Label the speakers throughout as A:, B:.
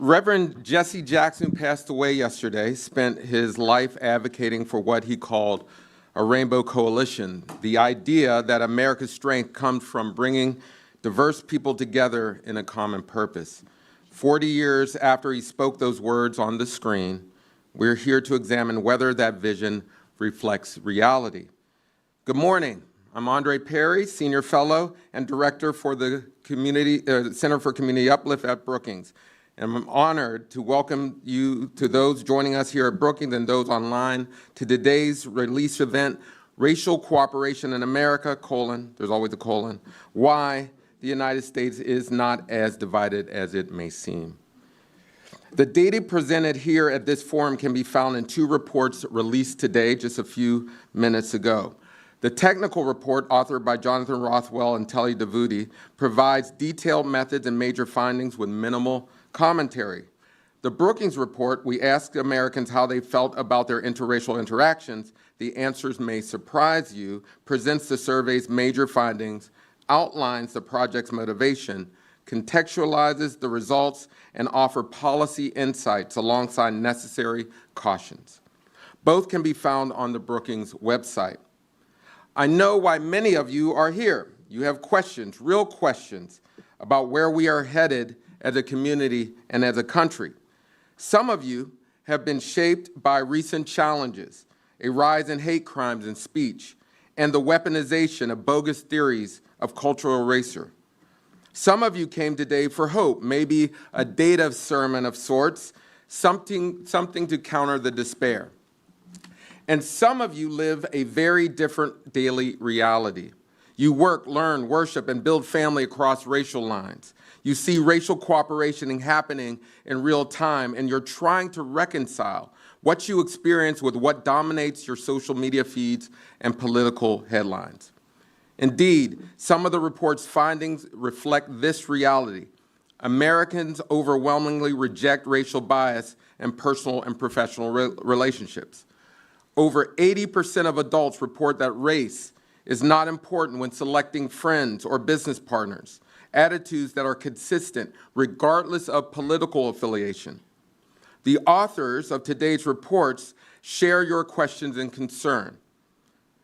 A: Reverend Jesse Jackson passed away yesterday, spent his life advocating for what he called a rainbow coalition, the idea that America's strength comes from bringing diverse people together in a common purpose. 40 years after he spoke those words on the screen, we're here to examine whether that vision reflects reality. Good morning. I'm Andre Perry, Senior Fellow and Director for the Center for Community Uplift at Brookings. And I'm honored to welcome you to those joining us here at Brookings and those online to today's release event, Racial Cooperation in America, there's always a colon, why the United States is not as divided as it may seem. The data presented here at this forum can be found in two reports released today, just a few minutes ago. The technical report, authored by Jonathan Rothwell and Telly Davuti, provides detailed methods and major findings with minimal commentary. The Brookings report, we asked Americans how they felt about their interracial interactions. The answers may surprise you, presents the survey's major findings, outlines the project's motivation, contextualizes the results, and offer policy insights alongside necessary cautions. Both can be found on the Brookings website. I know why many of you are here. You have questions, real questions, about where we are headed as a community and as a country. Some of you have been shaped by recent challenges, a rise in hate crimes and speech, and the weaponization of bogus theories of cultural erasure. Some of you came today for hope, maybe a data sermon of sorts, something to counter the despair. And some of you live a very different daily reality. You work, learn, worship, and build family across racial lines. You see racial cooperation happening in real time, and you're trying to reconcile what you experience with what dominates your social media feeds and political headlines. Indeed, some of the report's findings reflect this reality. Americans overwhelmingly reject racial bias in personal and professional relationships. Over 80% of adults report that race is not important when selecting friends or business partners, attitudes that are consistent regardless of political affiliation. The authors of today's reports share your questions and concern.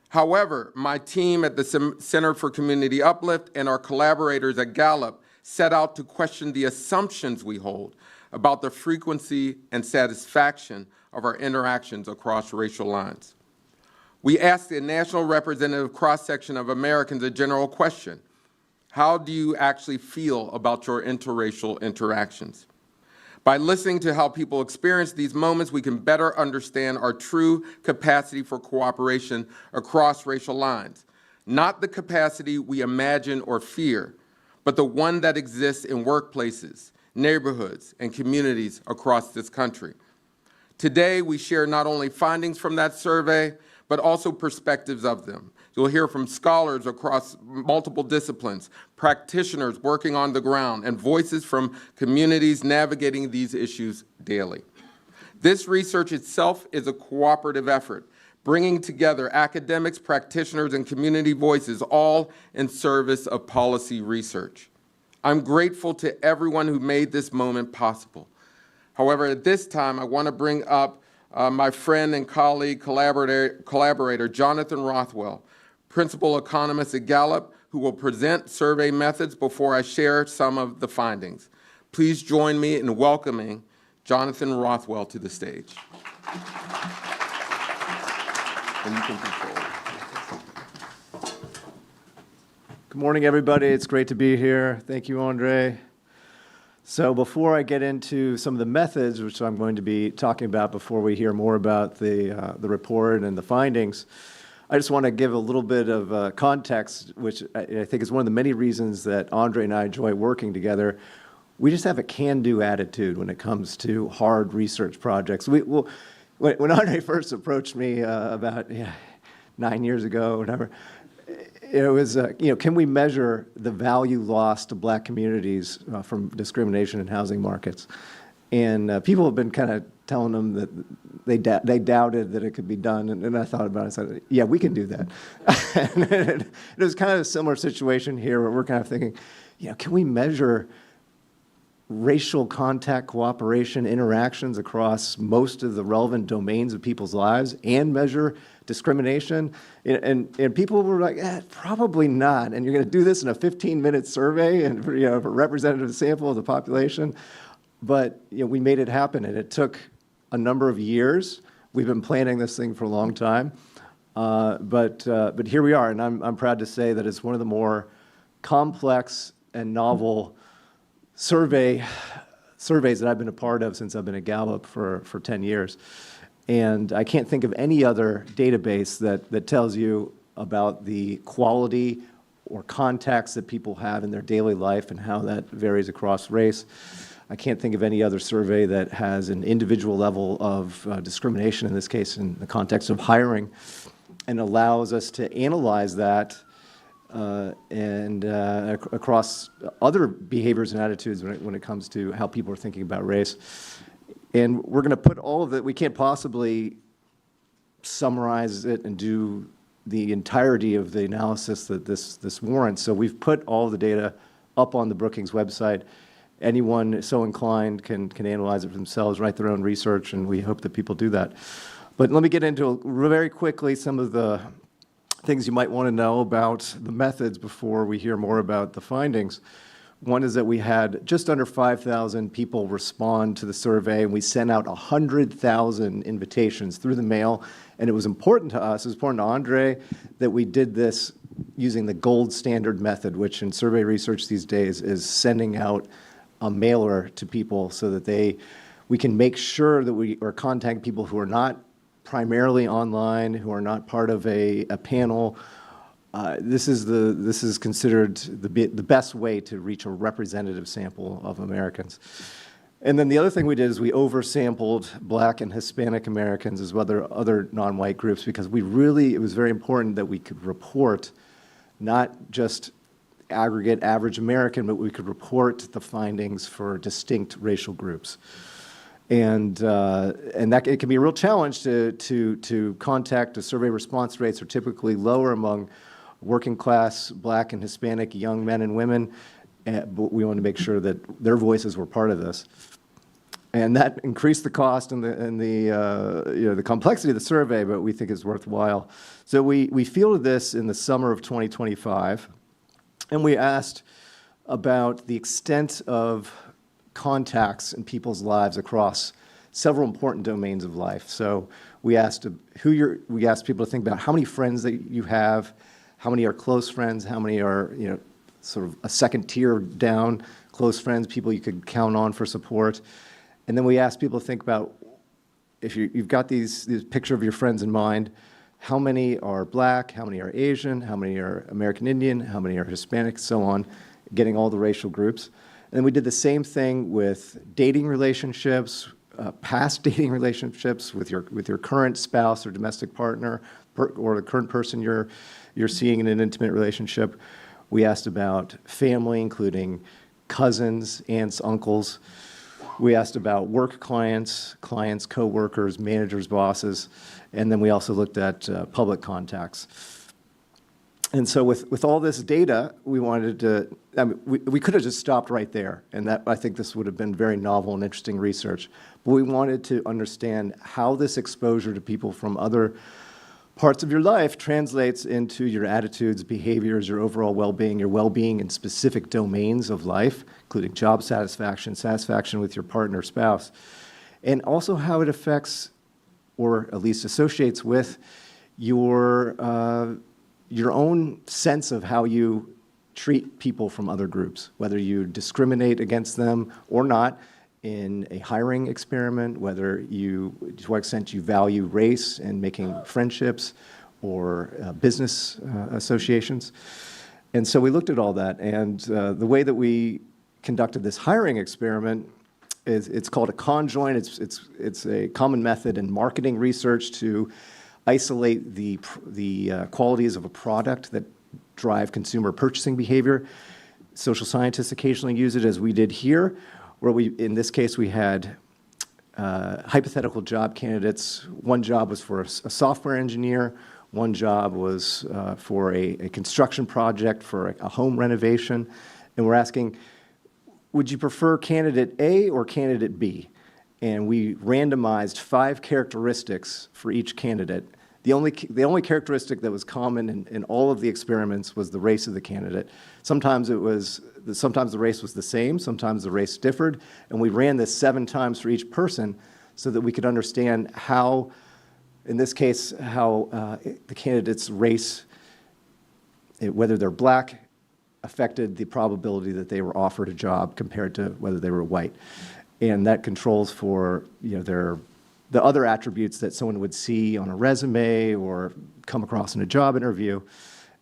A: However, my team at the Center for Community Uplift and our collaborators at Gallup set out to question the assumptions we hold about the frequency and satisfaction of our interactions across racial lines. We asked the national representative cross-section of Americans a general question: how do you actually feel about your interracial interactions? By listening to how people experience these moments, we can better understand our true capacity for cooperation across racial lines. Not the capacity we imagine or fear, but the one that exists in workplaces, neighborhoods, and communities across this country. Today, we share not only findings from that survey, but also perspectives of them. You'll hear from scholars across multiple disciplines, practitioners working on the ground, and voices from communities navigating these issues daily. This research itself is a cooperative effort, bringing together academics, practitioners, and community voices, all in service of policy research. I'm grateful to everyone who made this moment possible. However, at this time, I want to bring up my friend and colleague, collaborator, Jonathan Rothwell, principal economist at Gallup, who will present survey methods before I share some of the findings. Please join me in welcoming Jonathan Rothwell to the stage. And you can control it.
B: Good morning, everybody. It's great to be here. Thank you, Andre. So before I get into some of the methods, which I'm going to be talking about before we hear more about the report and the findings, I just want to give a little bit of context, which I think is one of the many reasons that Andre and I enjoy working together. We just have a can-do attitude when it comes to hard research projects. When Andre first approached me about 9 years ago, whatever, it was, can we measure the value lost to black communities from discrimination in housing markets? And people have been kind of telling them that they doubted that it could be done. And I thought about it and said, yeah, we can do that. And it was kind of a similar situation here where we're kind of thinking, can we measure racial contact, cooperation, interactions across most of the relevant domains of people's lives and measure discrimination? And people were like, probably not. And you're going to do this in a 15-minute survey and for a representative sample of the population? But we made it happen, and it took a number of years. We've been planning this thing for a long time. But here we are, and I'm proud to say that it's one of the more complex and novel surveys that I've been a part of since I've been at Gallup for 10 years. And I can't think of any other database that tells you about the quality or context that people have in their daily life and how that varies across race. I can't think of any other survey that has an individual level of discrimination, in this case in the context of hiring, and allows us to analyze that across other behaviors and attitudes when it comes to how people are thinking about race. And we're going to put all of it, we can't possibly summarize it and do the entirety of the analysis that this warrants. So we've put all of the data up on the Brookings website. Anyone so inclined can analyze it for themselves, write their own research, and we hope that people do that. But let me get into very quickly some of the things you might want to know about the methods before we hear more about the findings. One is that we had just under 5,000 people respond to the survey, and we sent out 100,000 invitations through the mail. And it was important to us, it was important to Andre, that we did this using the gold standard method, which in survey research these days is sending out a mailer to people so that we can make sure that we are contacting people who are not primarily online, who are not part of a panel. This is considered the best way to reach a representative sample of Americans. And then the other thing we did is we oversampled Black and Hispanic Americans as well as other non-white groups, because it was very important that we could report not just aggregate average American, but we could report the findings for distinct racial groups. And that it can be a real challenge to contact. The survey response rates are typically lower among working class Black and Hispanic young men and women, but we want to make sure that their voices were part of this. And that increased the cost and the complexity of the survey, but we think it's worthwhile. So we fielded this in the summer of 2025, and we asked about the extent of contacts in people's lives across several important domains of life. So we asked people to think about how many friends that you have, how many are close friends, how many are sort of a second tier down close friends, people you could count on for support. And then we asked people to think about, if you've got this picture of your friends in mind, how many are Black, how many are Asian, how many are American Indian, how many are Hispanic, so on, getting all the racial groups. And then we did the same thing with dating relationships, past dating relationships with your current spouse or domestic partner, or the current person you're seeing in an intimate relationship. We asked about family, including cousins, aunts, uncles. We asked about work clients, co-workers, managers, bosses, and then we also looked at public contacts. And so with all this data, we wanted to, we could have just stopped right there, and I think this would have been very novel and interesting research. But we wanted to understand how this exposure to people from other parts of your life translates into your attitudes, behaviors, your overall well-being in specific domains of life, including job satisfaction, satisfaction with your partner or spouse, and also how it affects, or at least associates with, your own sense of how you treat people from other groups, whether you discriminate against them or not in a hiring experiment, whether to what extent you value race in making friendships or business associations. And so we looked at all that, and the way that we conducted this hiring experiment is it's called a conjoint. It's a common method in marketing research to isolate the qualities of a product that drive consumer purchasing behavior. Social scientists occasionally use it, as we did here, where in this case, we had hypothetical job candidates. One job was for a software engineer. One job was for a construction project for a home renovation. And we're asking, would you prefer candidate A or candidate B? And we randomized 5 characteristics for each candidate. The only characteristic that was common in all of the experiments was the race of the candidate. Sometimes the race was the same, sometimes the race differed, and we ran this 7 times for each person so that we could understand how, in this case, how the candidate's race, whether they're black, affected the probability that they were offered a job compared to whether they were white. And that controls for the other attributes that someone would see on a resume or come across in a job interview.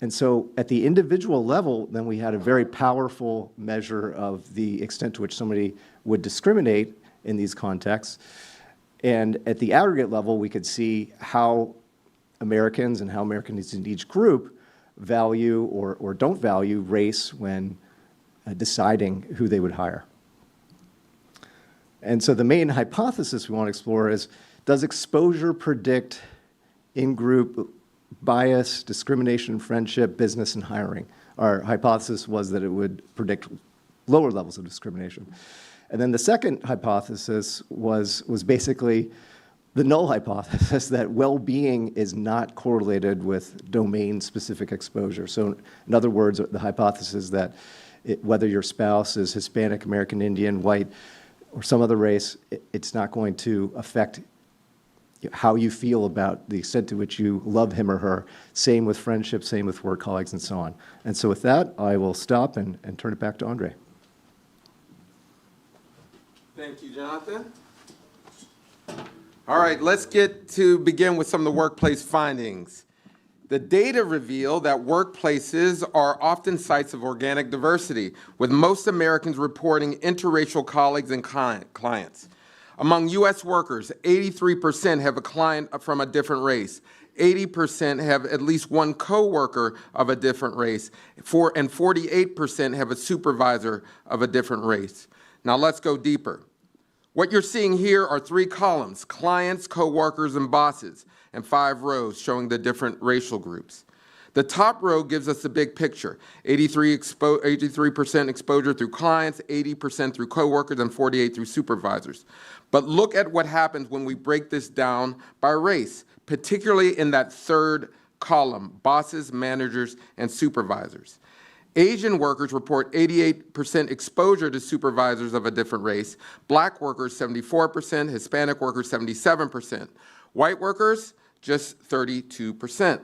B: And so at the individual level, then we had a very powerful measure of the extent to which somebody would discriminate in these contexts. And at the aggregate level, we could see how Americans and how Americans in each group value or don't value race when deciding who they would hire. And so the main hypothesis we want to explore is, does exposure predict in-group bias, discrimination, friendship, business, and hiring? Our hypothesis was that it would predict lower levels of discrimination. And then the second hypothesis was basically the null hypothesis that well-being is not correlated with domain-specific exposure. So in other words, the hypothesis that whether your spouse is Hispanic, American Indian, white, or some other race, it's not going to affect how you feel about the extent to which you love him or her. Same with friendships, same with work colleagues, and so on. And so with that, I will stop and turn it back to Andre.
A: Thank you, Jonathan. All right, let's begin with some of the workplace findings. The data reveal that workplaces are often sites of organic diversity, with most Americans reporting interracial colleagues and clients. Among U.S. workers, 83% have a client from a different race. 80% have at least one coworker of a different race, and 48% have a supervisor of a different race. Now let's go deeper. What you're seeing here are 3 columns: clients, coworkers, and bosses, and 5 rows showing the different racial groups. The top row gives us the big picture: 83% exposure through clients, 80% through coworkers, and 48% through supervisors. But look at what happens when we break this down by race, particularly in that third column: bosses, managers, and supervisors. Asian workers report 88% exposure to supervisors of a different race, black workers 74%, Hispanic workers 77%, white workers just 32%.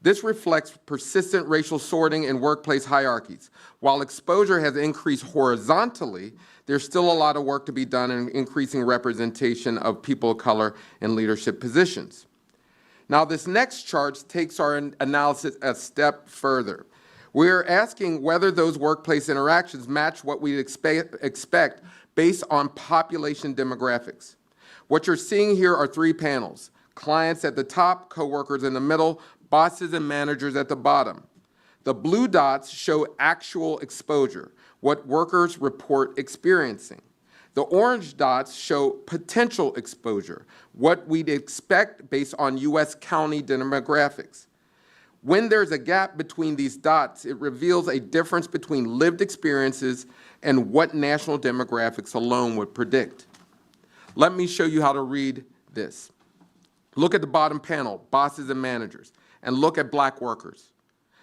A: This reflects persistent racial sorting in workplace hierarchies. While exposure has increased horizontally, there's still a lot of work to be done in increasing representation of people of color in leadership positions. Now, this next chart takes our analysis a step further. We're asking whether those workplace interactions match what we expect based on population demographics. What you're seeing here are 3 panels: clients at the top, coworkers in the middle, bosses and managers at the bottom. The blue dots show actual exposure, what workers report experiencing. The orange dots show potential exposure, what we'd expect based on U.S. county demographics. When there's a gap between these dots, it reveals a difference between lived experiences and what national demographics alone would predict. Let me show you how to read this. Look at the bottom panel, bosses and managers, and look at black workers.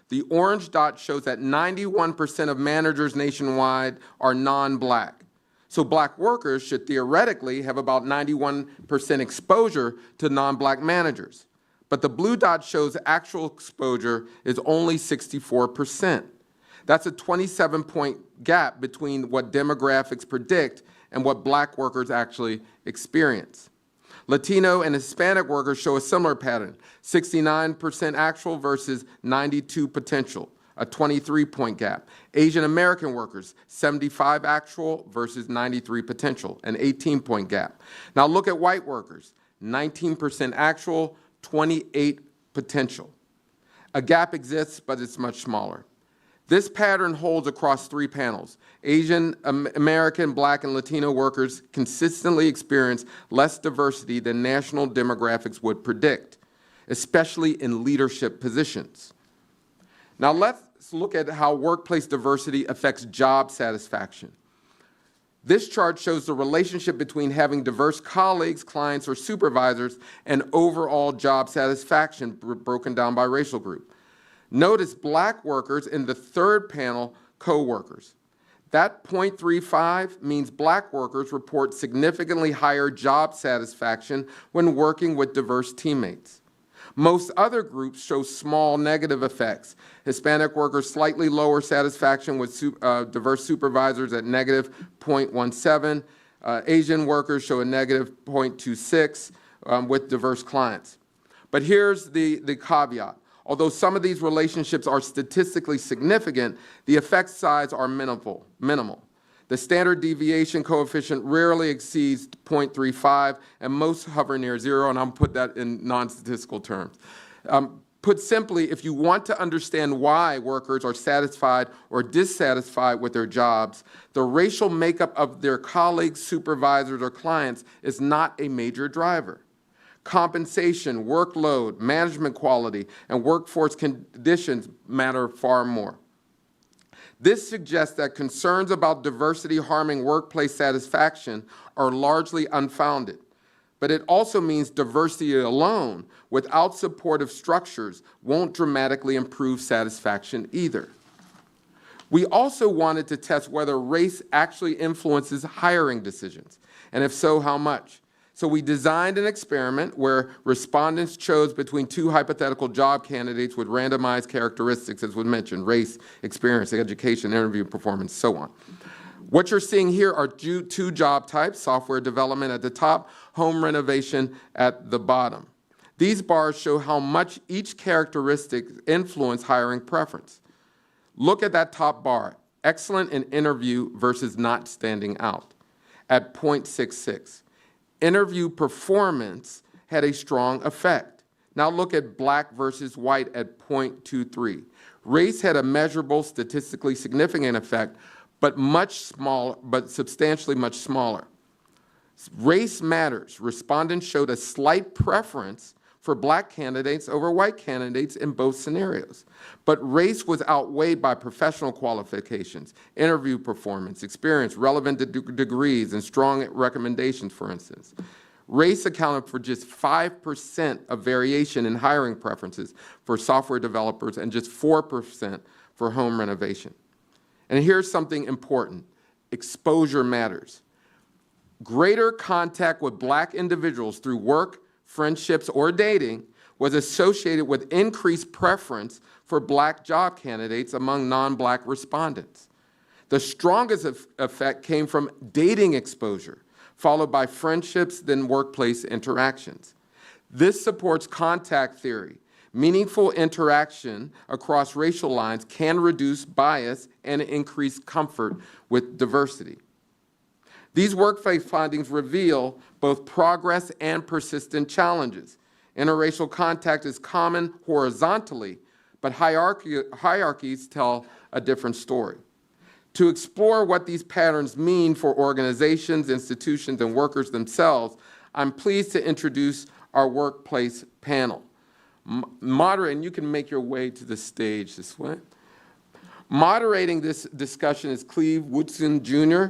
A: The orange dot shows that 91% of managers nationwide are non-black. So black workers should theoretically have about 91% exposure to non-black managers. But the blue dot shows actual exposure is only 64%. That's a 27-point gap between what demographics predict and what black workers actually experience. Latino and Hispanic workers show a similar pattern: 69% actual versus 92 potential, a 23-point gap. Asian American workers, 75 actual versus 93 potential, an 18-point gap. Now look at white workers, 19% actual, 28 potential. A gap exists, but it's much smaller. This pattern holds across 3 panels. Asian American, Black, and Latino workers consistently experience less diversity than national demographics would predict, especially in leadership positions. Now let's look at how workplace diversity affects job satisfaction. This chart shows the relationship between having diverse colleagues, clients, or supervisors and overall job satisfaction broken down by racial group. Notice Black workers in the third panel, co-workers. That 0.35 means Black workers report significantly higher job satisfaction when working with diverse teammates. Most other groups show small negative effects. Hispanic workers slightly lower satisfaction with diverse supervisors at negative 0.17. Asian workers show a negative 0.26 with diverse clients. But here's the caveat. Although some of these relationships are statistically significant, the effect size are minimal. The standard deviation coefficient rarely exceeds 0.35, and most hover near 0, and I'll put that in non-statistical terms. Put simply, if you want to understand why workers are satisfied or dissatisfied with their jobs, the racial makeup of their colleagues, supervisors, or clients is not a major driver. Compensation, workload, management quality, and workforce conditions matter far more. This suggests that concerns about diversity harming workplace satisfaction are largely unfounded. But it also means diversity alone, without supportive structures, won't dramatically improve satisfaction either. We also wanted to test whether race actually influences hiring decisions, and if so, how much. So we designed an experiment where respondents chose between two hypothetical job candidates with randomized characteristics, as was mentioned, race, experience, education, interview performance, so on. What you're seeing here are two job types, software development at the top, home renovation at the bottom. These bars show how much each characteristic influences hiring preference. Look at that top bar, excellent in interview versus not standing out, at 0.66. Interview performance had a strong effect. Now look at Black versus white at 0.23. Race had a measurable, statistically significant effect, but substantially much smaller. Race matters. Respondents showed a slight preference for Black candidates over white candidates in both scenarios. But race was outweighed by professional qualifications, interview performance, experience, relevant degrees, and strong recommendations, for instance. Race accounted for just 5% of variation in hiring preferences for software developers and just 4% for home renovation. And here's something important. Exposure matters. Greater contact with Black individuals through work, friendships, or dating was associated with increased preference for Black job candidates among non-Black respondents. The strongest effect came from dating exposure, followed by friendships, then workplace interactions. This supports contact theory. Meaningful interaction across racial lines can reduce bias and increase comfort with diversity. These workplace findings reveal both progress and persistent challenges. Interracial contact is common horizontally, but hierarchies tell a different story. To explore what these patterns mean for organizations, institutions, and workers themselves, I'm pleased to introduce our workplace panel. And you can make your way to the stage this way. Moderating this discussion is Cleve Woodson, Jr.,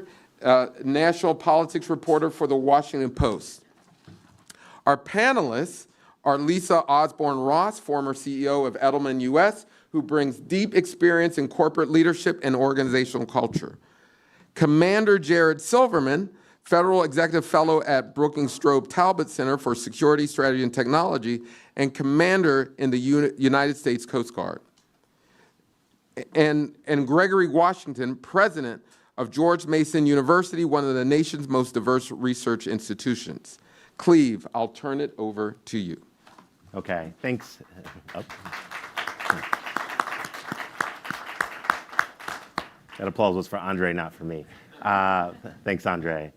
A: national politics reporter for the Washington Post. Our panelists are Lisa Osborne Ross, former CEO of Edelman US, who brings deep experience in corporate leadership and organizational culture. Commander Jared Silverman, Federal Executive Fellow at Brookings Center for Security, Strategy, and Technology, and Commander in the United States Coast Guard. And Gregory Washington, President of George Mason University, one of the nation's most diverse research institutions. Cleve, I'll turn it over to you.
C: Okay, thanks. That applause was for Andre, not for me. Thanks, Andre.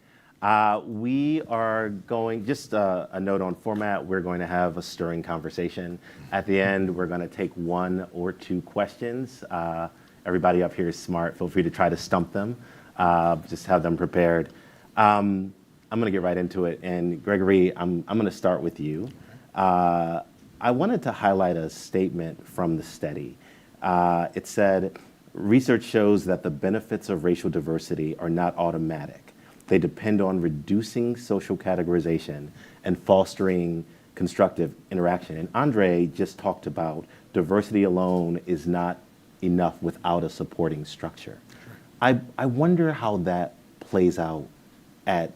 C: We are going, just a note on format, we're going to have a stirring conversation. At the end, we're going to take one or two questions. Everybody up here is smart. Feel free to try to stump them. Just have them prepared. I'm going to get right into it. And Gregory, I'm going to start with you. I wanted to highlight a statement from the study. It said, research shows that the benefits of racial diversity are not automatic. They depend on reducing social categorization and fostering constructive interaction. And Andre just talked about diversity alone is not enough without a supporting structure. I wonder how that plays out at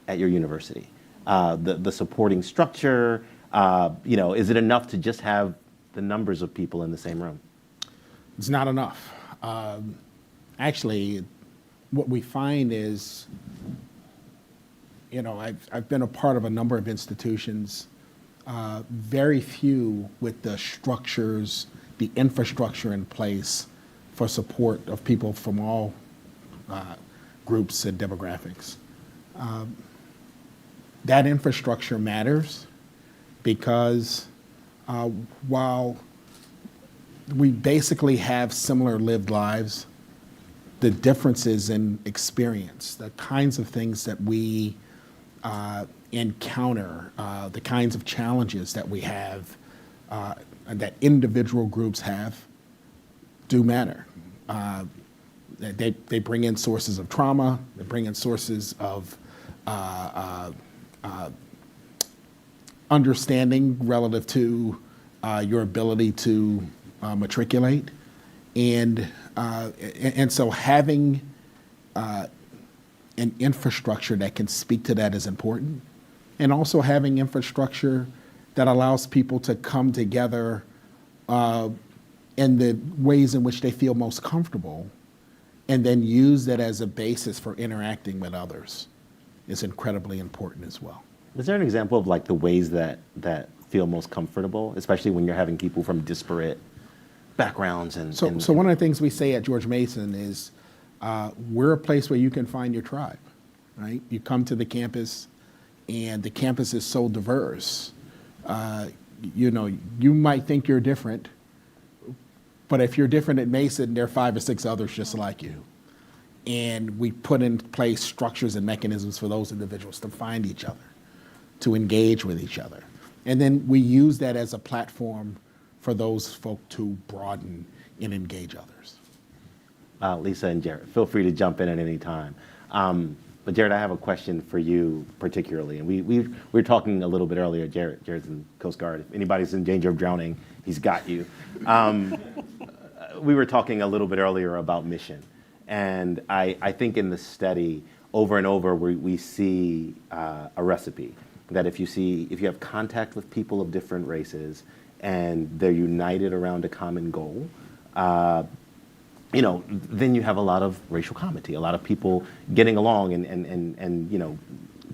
C: your university. The supporting structure, is it enough to just have the numbers of people in the same room?
D: It's not enough. Actually, what we find is, I've been a part of a number of institutions, very few with the structures, the infrastructure in place for support of people from all groups and demographics. That infrastructure matters because while we basically have similar lived lives, the differences in experience, the kinds of things that we encounter, the kinds of challenges that we have, and that individual groups have, do matter. They bring in sources of trauma, they bring in sources of understanding relative to your ability to matriculate. And so having an infrastructure that can speak to that is important. And also having infrastructure that allows people to come together in the ways in which they feel most comfortable, and then use that as a basis for interacting with others is incredibly important as well.
C: Is there an example of like the ways that feel most comfortable, especially when you're having people from disparate backgrounds
D: So one of the things we say at George Mason is we're a place where you can find your tribe, right? You come to the campus and the campus is so diverse. You might think you're different, but if you're different at Mason, there are 5 or 6 others just like you. And we put in place structures and mechanisms for those individuals to find each other, to engage with each other. And then we use that as a platform for those folk to broaden and engage others.
C: Lisa and Jared, feel free to jump in at any time. But Jared, I have a question for you particularly. And we were talking a little bit earlier, Jared's in Coast Guard. If anybody's in danger of drowning, he's got you. We were talking a little bit earlier about mission. And I think in the study, over and over, we see a recipe that if you have contact with people of different races and they're united around a common goal, then you have a lot of racial comity, a lot of people getting along and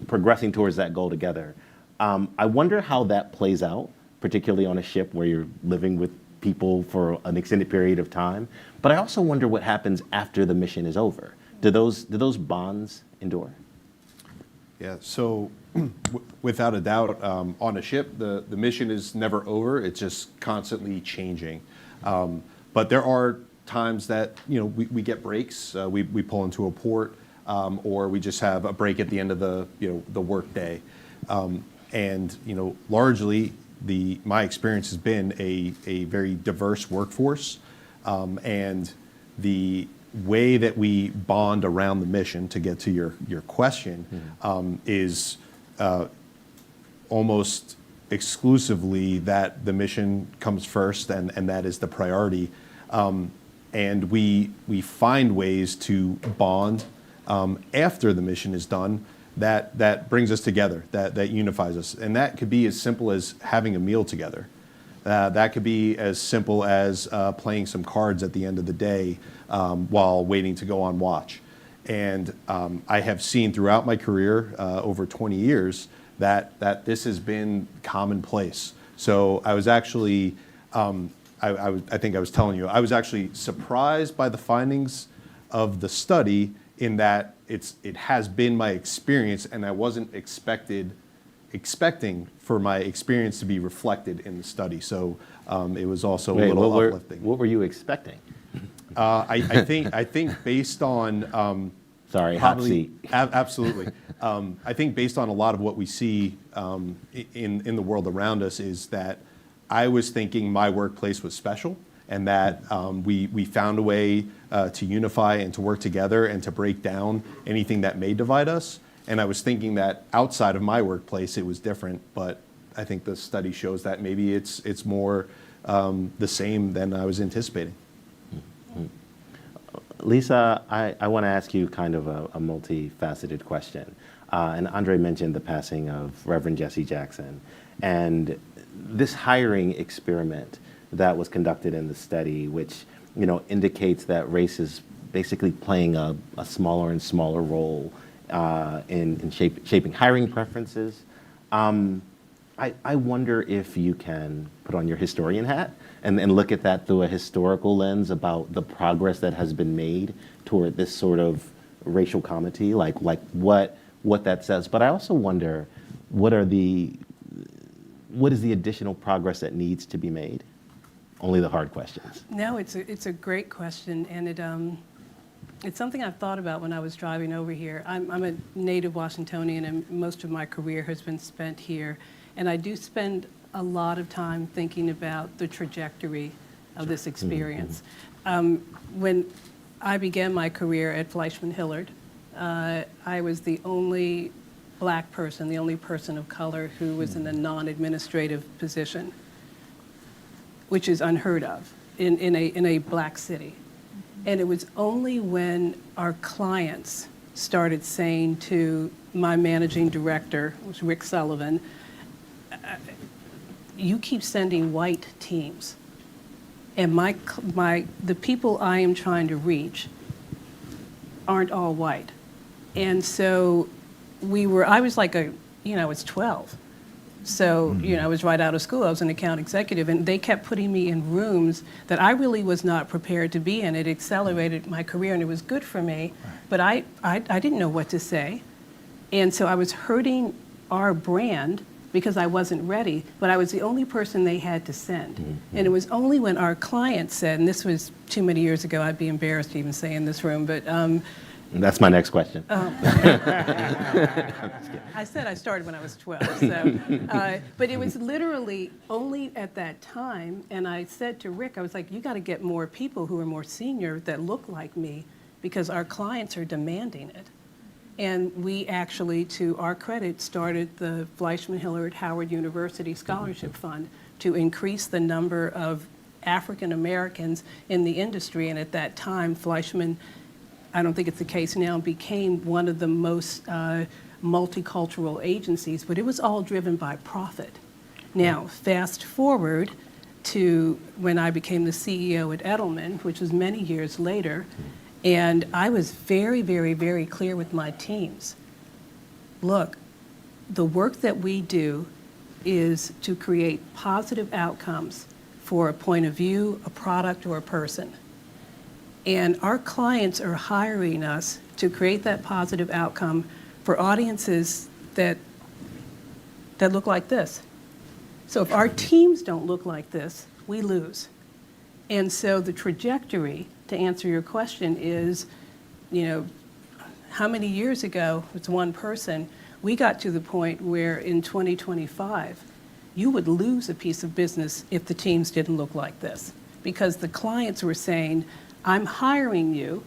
C: progressing towards that goal together. I wonder how that plays out, particularly on a ship where you're living with people for an extended period of time. But I also wonder what happens after the mission is over. Do those bonds endure?
E: Yeah, so without a doubt, on a ship, the mission is never over. It's just constantly changing. But there are times that we get breaks. We pull into a port, or we just have a break at the end of the work day. And largely, my experience has been a very diverse workforce, and the way that we bond around the mission, to get to your question, is almost exclusively that the mission comes first, and that is the priority. And we find ways to bond after the mission is done that brings us together, that unifies us. And that could be as simple as having a meal together. That could be as simple as playing some cards at the end of the day while waiting to go on watch. And I have seen throughout my career, over 20 years, that this has been commonplace. So I was actually, I think I was telling you, I was actually surprised by the findings of the study, in that it has been my experience, and I wasn't expecting for my experience to be reflected in the study. So it was also a little uplifting.
C: What were you expecting?
E: I think based on
C: Sorry, hot seat.
E: Absolutely. I think based on a lot of what we see in the world around us, is that I was thinking my workplace was special, and that we found a way to unify and to work together and to break down anything that may divide us. And I was thinking that outside of my workplace, it was different, but I think the study shows that maybe it's more the same than I was anticipating.
C: Lisa, I want to ask you kind of a multifaceted question. And Andre mentioned the passing of Reverend Jesse Jackson. And this hiring experiment that was conducted in the study, which indicates that race is basically playing a smaller and smaller role in shaping hiring preferences. I wonder if you can put on your historian hat and look at that through a historical lens about the progress that has been made toward this sort of racial comity, like what that says. But I also wonder, what is the additional progress that needs to be made? Only the hard questions.
F: No, it's a great question, and it's something I've thought about when I was driving over here. I'm a native Washingtonian, and most of my career has been spent here. And I do spend a lot of time thinking about the trajectory of this experience. When I began my career at Fleischman Hillard, I was the only black person, the only person of color who was in a non-administrative position, which is unheard of in a black city. And it was only when our clients started saying to my managing director, which was Rick Sullivan, you keep sending white teams, and the people I am trying to reach aren't all white. And so I was like I was 12. So, I was right out of school. I was an account executive, and they kept putting me in rooms that I really was not prepared to be in. It accelerated my career, and it was good for me, but I didn't know what to say. And so I was hurting our brand because I wasn't ready, but I was the only person they had to send. And it was only when our clients said, and this was too many years ago, I'd be embarrassed to even say in this room, but
C: that's my next question.
F: I said I started when I was 12, so, but it was literally only at that time, and I said to Rick, I was like, you got to get more people who are more senior that look like me, because our clients are demanding it. And we actually, to our credit, started the Fleischman Hillard Howard University Scholarship Fund to increase the number of African Americans in the industry, and at that time, Fleischman, I don't think it's the case now, became one of the most multicultural agencies, but it was all driven by profit. Now, fast forward to when I became the CEO at Edelman, which was many years later, and I was very, very, very clear with my teams. Look, the work that we do is to create positive outcomes for a point of view, a product, or a person. And our clients are hiring us to create that positive outcome for audiences that look like this. So if our teams don't look like this, we lose. And so the trajectory, to answer your question, is, how many years ago, it's one person, we got to the point where in 2025, you would lose a piece of business if the teams didn't look like this. Because the clients were saying, I'm hiring you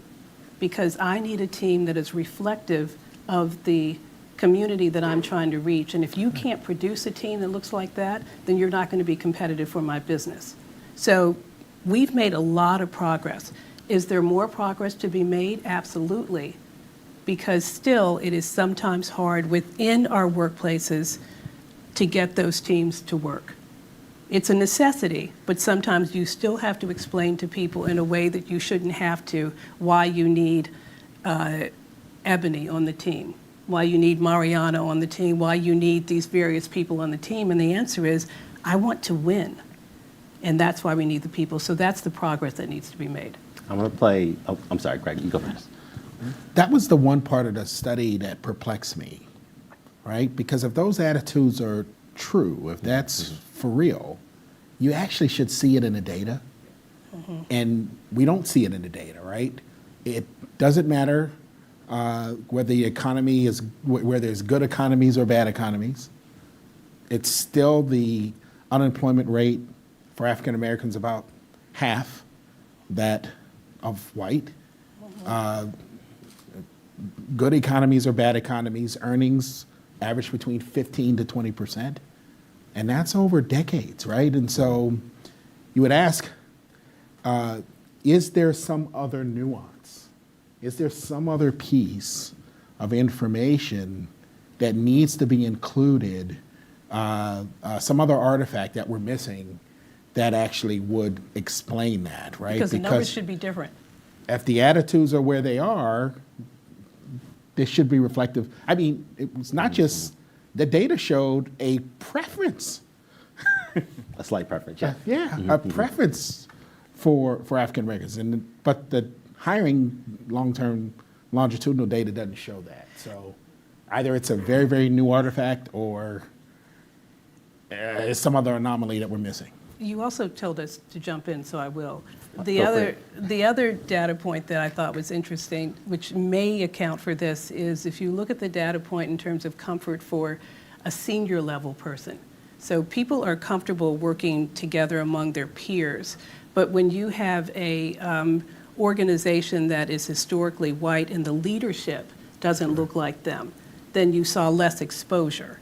F: because I need a team that is reflective of the community that I'm trying to reach. And if you can't produce a team that looks like that, then you're not going to be competitive for my business. So we've made a lot of progress. Is there more progress to be made? Absolutely. Because still, it is sometimes hard within our workplaces to get those teams to work. It's a necessity, but sometimes you still have to explain to people in a way that you shouldn't have to why you need Ebony on the team, why you need Mariano on the team, why you need these various people on the team. And the answer is, I want to win. And that's why we need the people. So that's the progress that needs to be made.
C: I'm going to play, I'm sorry, Greg, you go first.
D: That was the one part of the study that perplexed me, right? Because if those attitudes are true, if that's for real, you actually should see it in the data. And we don't see it in the data, right? It doesn't matter whether the economy is, where there's good economies or bad economies. It's still the unemployment rate for African Americans about half that of white. good economies or bad economies, earnings average between 15 to 20%. And that's over decades, right? And so you would ask, is there some other nuance? Is there some other piece of information that needs to be included, some other artifact that we're missing that actually would explain that, right?
F: Because the numbers should be different.
D: If the attitudes are where they are, they should be reflective. I mean, it was not just, the data showed a preference.
C: A slight preference, yeah.
D: Yeah, a preference for African Americans. But the hiring long-term longitudinal data doesn't show that. So either it's a very, very new artifact or it's some other anomaly that we're missing.
F: You also told us to jump in, so I will.
C: Go
F: The other data point that I thought was interesting, which may account for this, is if you look at the data point in terms of comfort for a senior level person. So people are comfortable working together among their peers, but when you have a organization that is historically white and the leadership doesn't look like them, then you saw less exposure.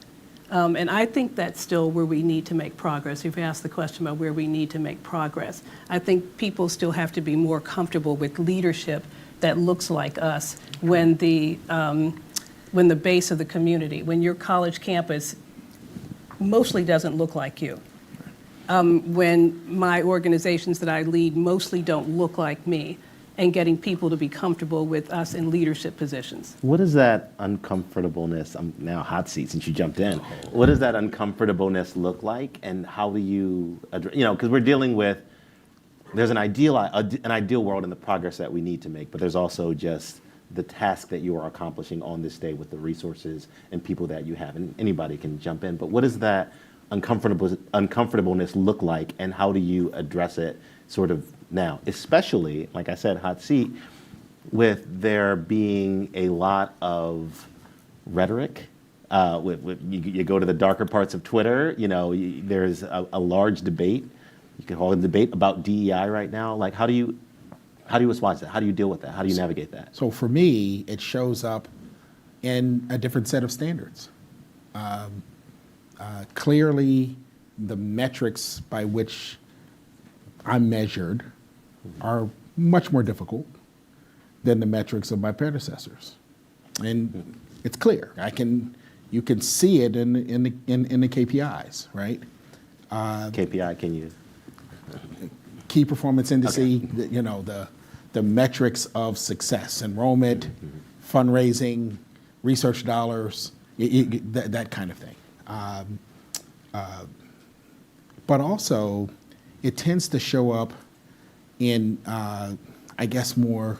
F: And I think that's still where we need to make progress. If you ask the question about where we need to make progress, I think people still have to be more comfortable with leadership that looks like us when the base of the community, when your college campus mostly doesn't look like you. When my organizations that I lead mostly don't look like me, and getting people to be comfortable with us in leadership positions.
C: What is that uncomfortableness? I'm now hot seat since you jumped in. What does that uncomfortableness look like, and how do you address, because we're dealing with, there's an ideal world and the progress that we need to make, but there's also just the task that you are accomplishing on this day with the resources and people that you have, and anybody can jump in, but what does that uncomfortableness look like, and how do you address it sort of now, especially, like I said, hot seat, with there being a lot of rhetoric. You go to the darker parts of Twitter, there's a large debate. You can hold a debate about DEI right now. Like, how do you respond to that? How do you deal with that? How do you navigate that?
D: So for me, it shows up in a different set of standards. Clearly, the metrics by which I'm measured are much more difficult than the metrics of my predecessors, and it's clear. You can see it in the KPIs, right?
C: KPI, can you?
D: Key performance indice,
C: Okay.
D: the metrics of success, enrollment, fundraising, research dollars, that kind of thing. But also, it tends to show up in, I guess, more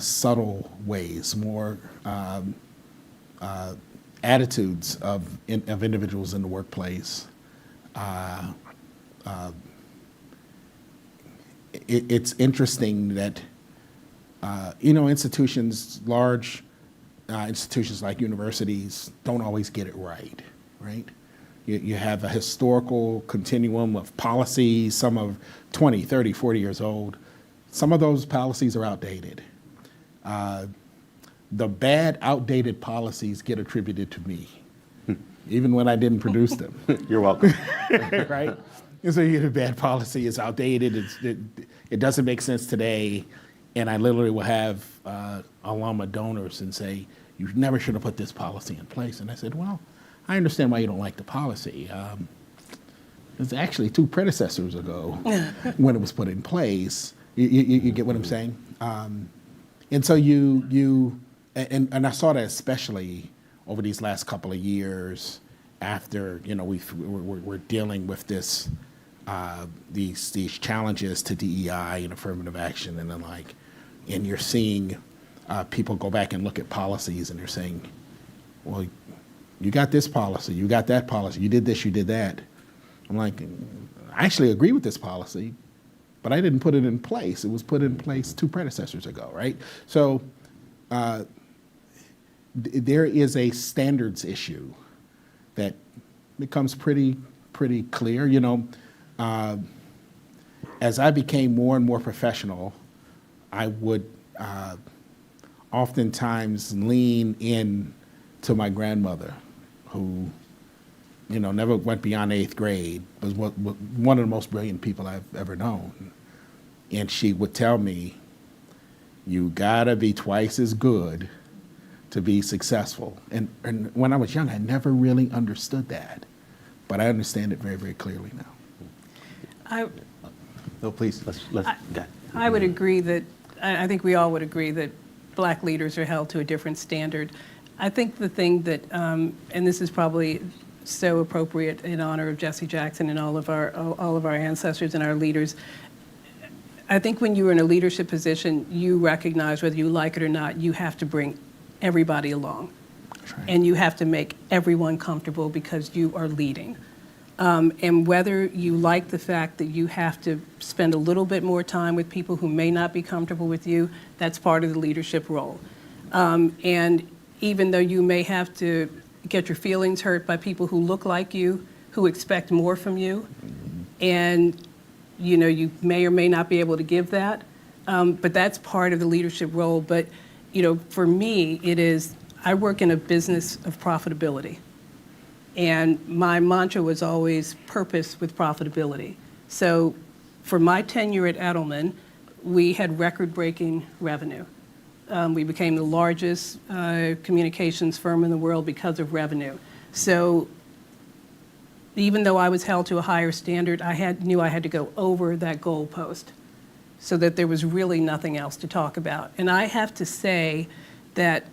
D: subtle ways, more attitudes of individuals in the workplace. It's interesting that, institutions, large institutions like universities don't always get it right? You have a historical continuum of policies, some of 20, 30, 40 years old. Some of those policies are outdated. The bad, outdated policies get attributed to me, even when I didn't produce them.
C: You're welcome.
D: Right? And so you get a bad policy, it's outdated, it doesn't make sense today, and I literally will have alumna donors and say, you never should have put this policy in place. And I said, well, I understand why you don't like the policy. It's actually 2 predecessors ago when it was put in place. You get what I'm saying? And so and I saw that especially over these last couple of years after, we're dealing with this, these challenges to DEI and affirmative action and the like, and you're seeing people go back and look at policies and they're saying, well, you got this policy, you got that policy, you did this, you did that. I'm like, I actually agree with this policy, but I didn't put it in place. It was put in place 2 predecessors ago, right? So there is a standards issue that becomes pretty clear. As I became more and more professional, I would oftentimes lean in to my grandmother, who, never went beyond 8th grade, was one of the most brilliant people I've ever known. And she would tell me, you gotta be twice as good to be successful. And when I was young, I never really understood that, but I understand it very, very clearly now.
C: No, please, let's go.
F: I would agree that, I think we all would agree that Black leaders are held to a different standard. I think the thing that, and this is probably so appropriate in honor of Jesse Jackson and all of our ancestors and our leaders, I think when you're in a leadership position, you recognize, whether you like it or not, you have to bring everybody along.
D: That's right.
F: And you have to make everyone comfortable because you are leading. And whether you like the fact that you have to spend a little bit more time with people who may not be comfortable with you, that's part of the leadership role. And even though you may have to get your feelings hurt by people who look like you, who expect more from you, and you may or may not be able to give that, but that's part of the leadership role. But for me, it is, I work in a business of profitability. And my mantra was always purpose with profitability. So for my tenure at Edelman, we had record-breaking revenue. We became the largest communications firm in the world because of revenue. So even though I was held to a higher standard, I knew I had to go over that goalpost so that there was really nothing else to talk about. And I have to say that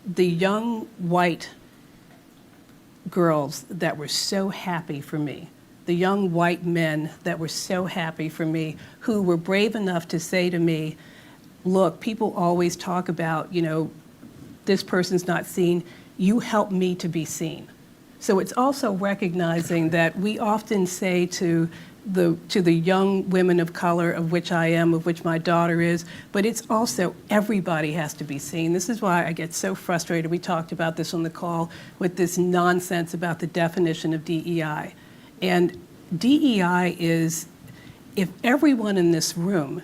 F: the young white girls that were so happy for me, the young white men that were so happy for me, who were brave enough to say to me, look, people always talk about, this person's not seen, you help me to be seen. So it's also recognizing that we often say to the young women of color, of which I am, of which my daughter is, but it's also everybody has to be seen. This is why I get so frustrated. We talked about this on the call with this nonsense about the definition of DEI. And DEI is, if everyone in this room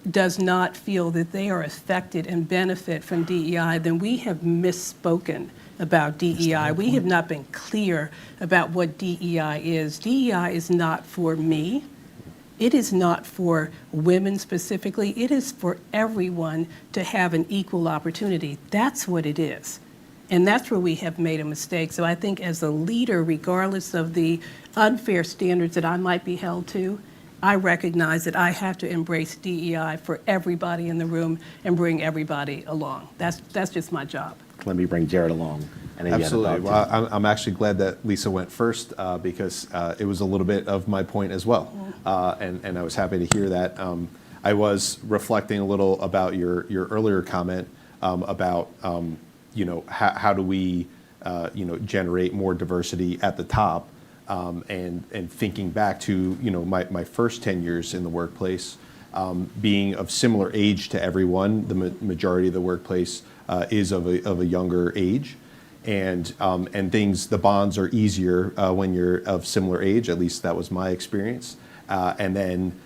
F: does not feel that they are affected and benefit from DEI, then we have misspoken about DEI. We have not been clear about what DEI is. DEI is not for me. It is not for women specifically. It is for everyone to have an equal opportunity. That's what it is. And that's where we have made a mistake. So I think as a leader, regardless of the unfair standards that I might be held to, I recognize that I have to embrace DEI for everybody in the room and bring everybody along. That's just my job.
C: Let me bring Jared along. And then
E: Absolutely.
C: You had a thought,
E: Well, I'm actually glad that Lisa went first because it was a little bit of my point as well. And I was happy to hear that. I was reflecting a little about your earlier comment about, how do we, generate more diversity at the top, and thinking back to, my first 10 years in the workplace, being of similar age to everyone. The majority of the workplace is of a younger age, and the bonds are easier when you're of similar age. At least that was my experience. And then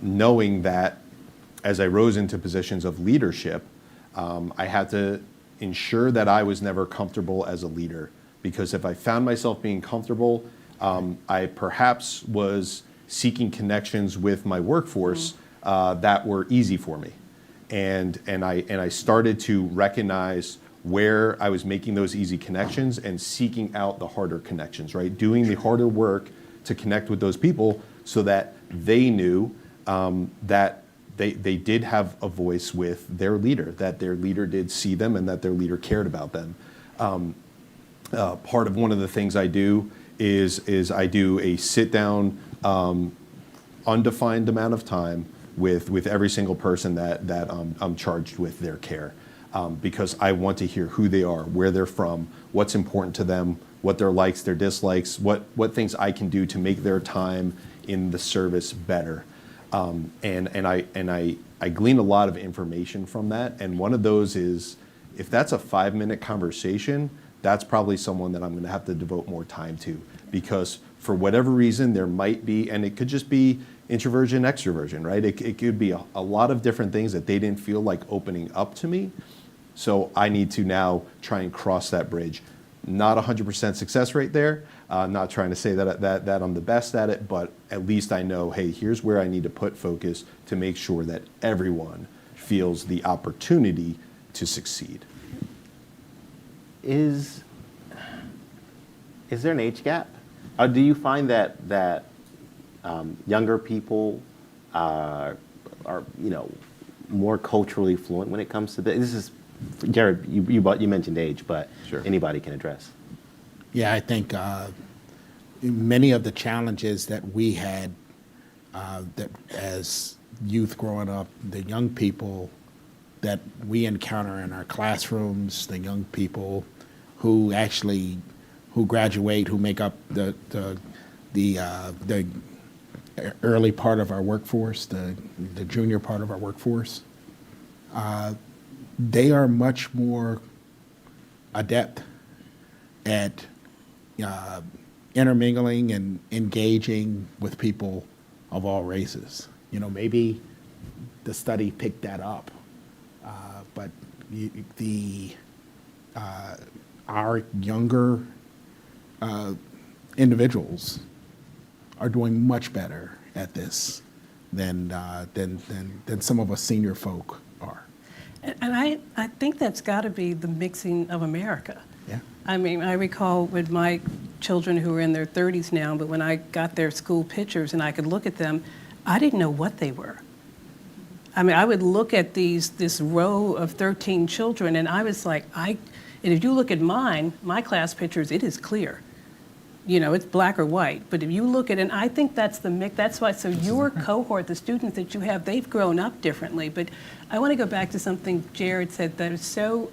E: knowing that as I rose into positions of leadership, I had to ensure that I was never comfortable as a leader, because if I found myself being comfortable, I perhaps was seeking connections with my workforce that were easy for me. And I started to recognize where I was making those easy connections and seeking out the harder connections, right? Doing the harder work to connect with those people so that they knew that they did have a voice with their leader, that their leader did see them and that their leader cared about them. Part of one of the things I do is I do a sit-down, undefined amount of time with every single person that I'm charged with their care, because I want to hear who they are, where they're from, what's important to them, what their likes, their dislikes, what things I can do to make their time in the service better. And I glean a lot of information from that. And one of those is, if that's a 5-minute conversation, that's probably someone that I'm going to have to devote more time to, because for whatever reason there might be, and it could just be, introversion, extroversion, right? It could be a lot of different things that they didn't feel like opening up to me. So I need to now try and cross that bridge. Not 100% success rate there. Not trying to say that I'm the best at it, but at least I know, hey, here's where I need to put focus to make sure that everyone feels the opportunity to succeed.
C: Is there an age gap? Or do you find that younger people are more culturally fluent when it comes to this? This is, Jared, you mentioned age, but
E: Sure.
C: Anybody can address.
D: Yeah, I think many of the challenges that we had that as youth growing up, the young people that we encounter in our classrooms, the young people who graduate, who make up the early part of our workforce, the junior part of our workforce, they are much more adept at intermingling and engaging with people of all races. Maybe the study picked that up, but our younger individuals are doing much better at this than some of us senior folk are.
F: And I think that's got to be the mixing of America.
D: Yeah.
F: I mean, I recall with my children who are in their 30s now, but when I got their school pictures and I could look at them, I didn't know what they were. I mean, I would look at this row of 13 children, and I was like, and if you look at my class pictures, it is clear. It's black or white. But if you look at it, and I think that's the mix. That's why, so your cohort, the students that you have, they've grown up differently. But I want to go back to something Jared said that is so,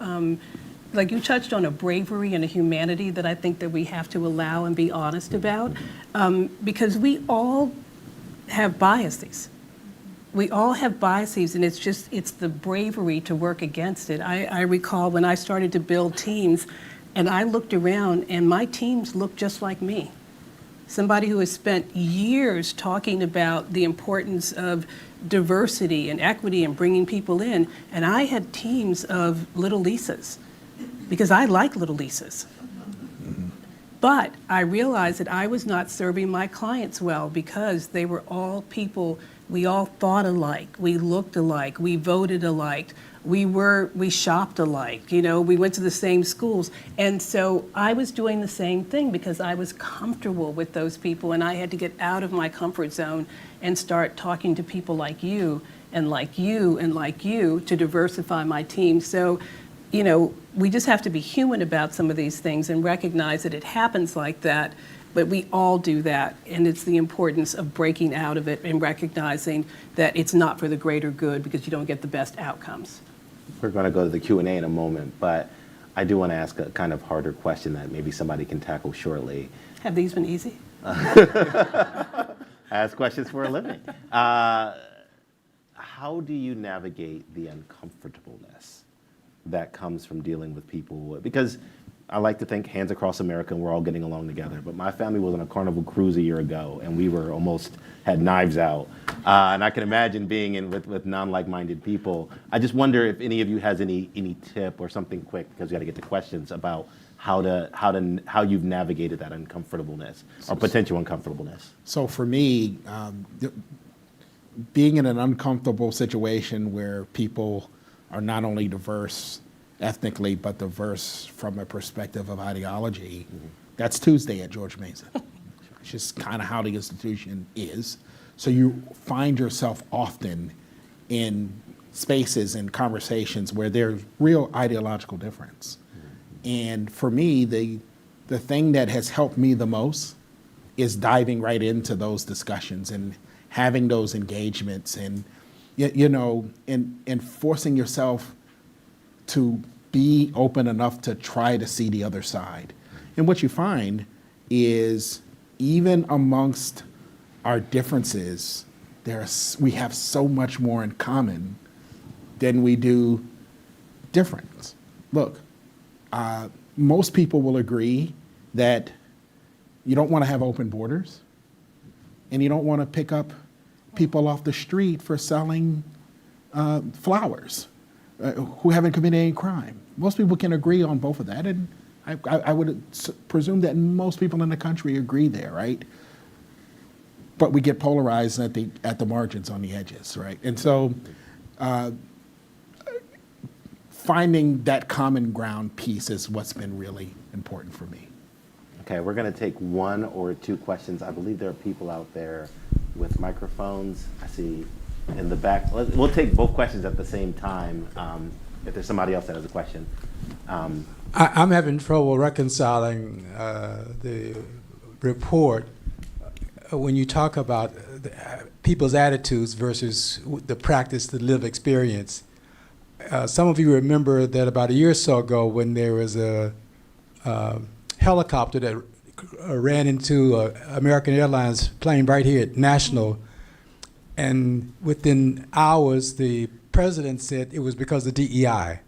F: like you touched on a bravery and a humanity that I think that we have to allow and be honest about. Because we all have biases. We all have biases, and it's the bravery to work against it. I recall when I started to build teams, and I looked around, and my teams looked just like me. Somebody who has spent years talking about the importance of diversity and equity and bringing people in, and I had teams of little Lisas, because I like little Lisas. But I realized that I was not serving my clients well because they were all people. We all thought alike, we looked alike, we voted alike, we shopped alike, we went to the same schools. And so I was doing the same thing because I was comfortable with those people, and I had to get out of my comfort zone and start talking to people like you and like you and like you to diversify my team. So, we just have to be human about some of these things and recognize that it happens like that. But we all do that, and it's the importance of breaking out of it and recognizing that it's not for the greater good because you don't get the best outcomes.
C: We're going to go to the Q&A in a moment, but I do want to ask a kind of harder question that maybe somebody can tackle shortly.
F: Have these been easy?
C: I ask questions for a living. How do you navigate the uncomfortableness that comes from dealing with people? Because I like to think hands across America and we're all getting along together. But my family was on a Carnival cruise a year ago, and we were almost had knives out. And I can imagine being with non-like-minded people. I just wonder if any of you has any tip or something quick, because we got to get to questions about how you've navigated that uncomfortableness or potential uncomfortableness.
D: So for me, being in an uncomfortable situation where people are not only diverse ethnically, but diverse from a perspective of ideology, that's Tuesday at George Mason. It's just kind of how the institution is. So you find yourself often in spaces and conversations where there's real ideological difference. And for me, the thing that has helped me the most is diving right into those discussions and having those engagements and, and forcing yourself to be open enough to try to see the other side. And what you find is even amongst our differences, we have so much more in common than we do difference. Look, most people will agree that you don't want to have open borders, and you don't want to pick up people off the street for selling flowers who haven't committed any crime. Most people can agree on both of that, and I would presume that most people in the country agree there, right? But we get polarized at the margins, on the edges, right? And so finding that common ground piece is what's been really important for me.
C: Okay, we're going to take one or two questions. I believe there are people out there with microphones. I see in the back. We'll take both questions at the same time. If there's somebody else that has a question.
G: I'm having trouble reconciling the report when you talk about people's attitudes versus the practice, the lived experience. Some of you remember that about a year or so ago when there was a helicopter that ran into American Airlines plane right here at National, and within hours the president said it was because of DEI.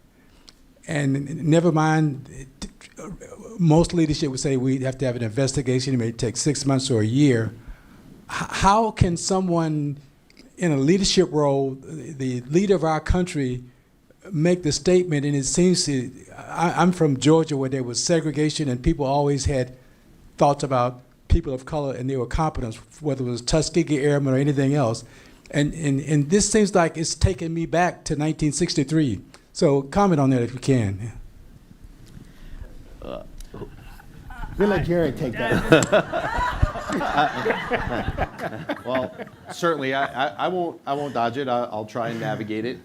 G: And never mind, most leadership would say we have to have an investigation. It may take 6 months or a year. How can someone in a leadership role, the leader of our country, make the statement? And it seems to, I'm from Georgia where there was segregation and people always had thoughts about people of color and they were competent, whether it was Tuskegee Airmen or anything else. And this seems like it's taking me back to 1963. So comment on that if you can.
D: We'll let Jared take that.
E: Well, certainly, I won't dodge it. I'll try and navigate it.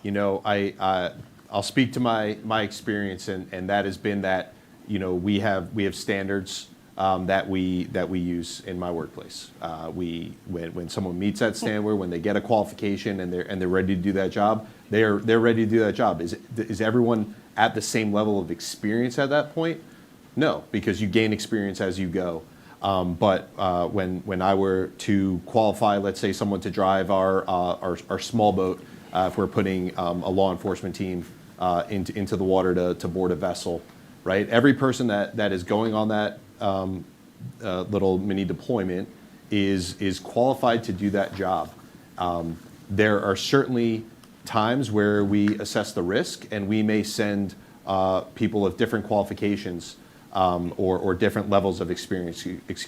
E: You know, I'll speak to my experience, and that has been that, you know, we have standards that we use in my workplace. When someone meets that standard, when they get a qualification and they're ready to do that job, they're ready to do that job. Is everyone at the same level of experience at that point? No, because you gain experience as you go. But when I were to qualify, let's say someone to drive our small boat, if we're putting a law enforcement team into the water to board a vessel, right? Every person that is going on that little mini deployment is qualified to do that job. There are certainly times where we assess the risk, and we may send people of different qualifications or different levels of experience, because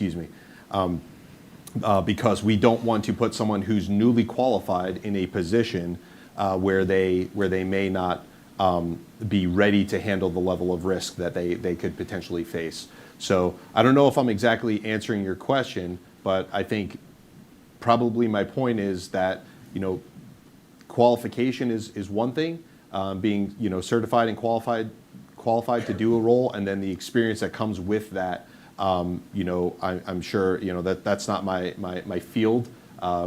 E: we don't want to put someone who's newly qualified in a position where they may not be ready to handle the level of risk that they could potentially face. So I don't know if I'm exactly answering your question, but I think probably my point is that, you know, qualification is one thing, being, you know, certified and qualified to do a role, and then the experience that comes with that. You know, I'm sure, you know, that's not my field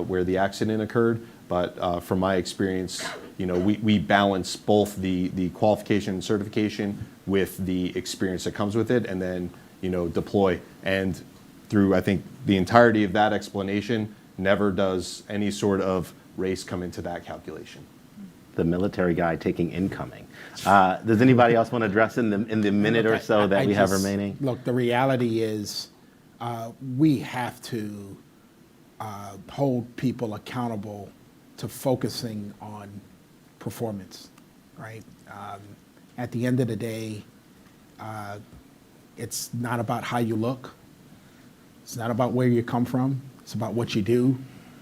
E: where the accident occurred, but from my experience, you know, we balance both the qualification and certification with the experience that comes with it, and then, you know, deploy. And through, I think, the entirety of that explanation, never does any sort of race come into that calculation.
C: The military guy taking incoming. Does anybody else want to address in the minute or so that we have remaining?
D: Look, the reality is we have to hold people accountable to focusing on performance, right? At the end of the day, it's not about how you look. It's not about where you come from. It's about what you do,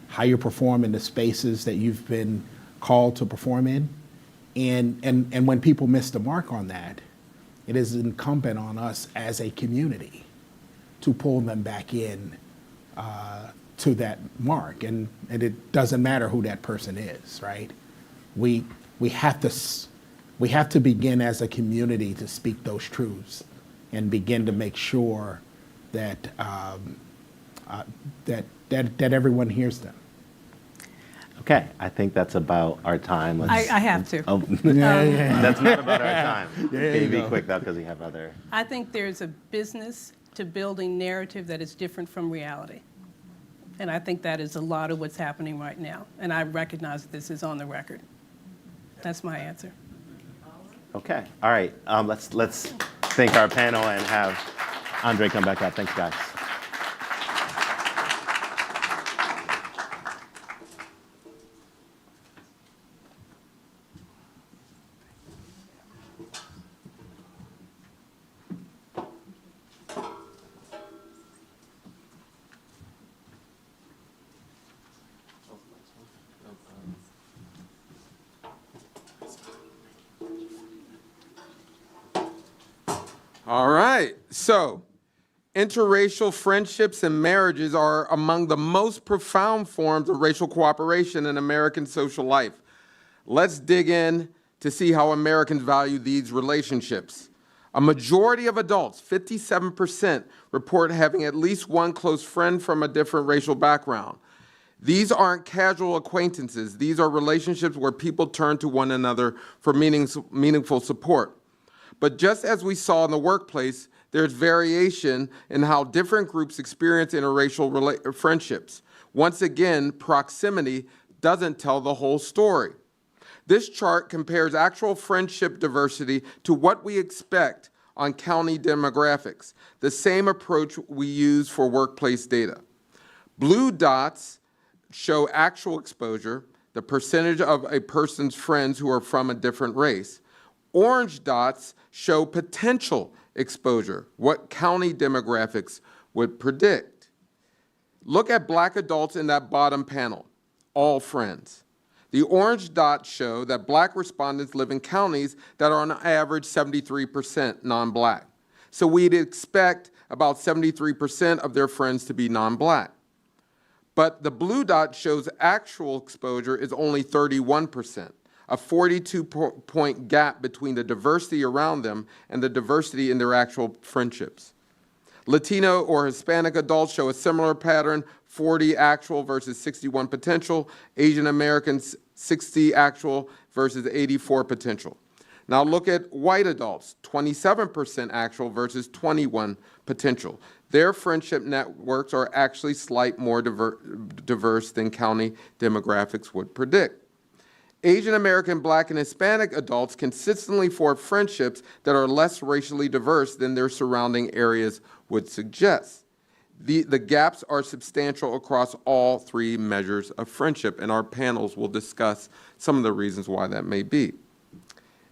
D: how you perform in the spaces that you've been called to perform in. And when people miss the mark on that, it is incumbent on us as a community to pull them back in to that mark. And it doesn't matter who that person is, right? We have to begin as a community to speak those truths and begin to make sure that that everyone hears them.
C: Okay, I think that's about our time.
F: I have to.
C: Oh, that's not about our time. Can you be quick though, because we have other.
F: I think there's a business to building narrative that is different from reality. And I think that is a lot of what's happening right now. And I recognize that this is on the record. That's my answer.
C: Okay, all right. Let's thank our panel and have Andre come back up. Thanks, guys.
A: All right. So, interracial friendships and marriages are among the most profound forms of racial cooperation in American social life. Let's dig in to see how Americans value these relationships. A majority of adults, 57%, report having at least one close friend from a different racial background. These aren't casual acquaintances. These are relationships where people turn to one another for meaningful support. But just as we saw in the workplace, there's variation in how different groups experience interracial friendships. Once again, proximity doesn't tell the whole story. This chart compares actual friendship diversity to what we expect on county demographics, the same approach we use for workplace data. Blue dots show actual exposure, the percentage of a person's friends who are from a different race. Orange dots show potential exposure, what county demographics would predict. Look at Black adults in that bottom panel, all friends. The orange dots show that Black respondents live in counties that are on average 73% non-Black. So we'd expect about 73% of their friends to be non-Black. But the blue dot shows actual exposure is only 31%, a 42-point gap between the diversity around them and the diversity in their actual friendships. Latino or Hispanic adults show a similar pattern, 40 actual versus 61 potential. Asian Americans, 60 actual versus 84 potential. Now look at white adults, 27% actual versus 21 potential. Their friendship networks are actually slightly more diverse than county demographics would predict. Asian American, Black, and Hispanic adults consistently form friendships that are less racially diverse than their surrounding areas would suggest. The gaps are substantial across all three measures of friendship, and our panels will discuss some of the reasons why that may be.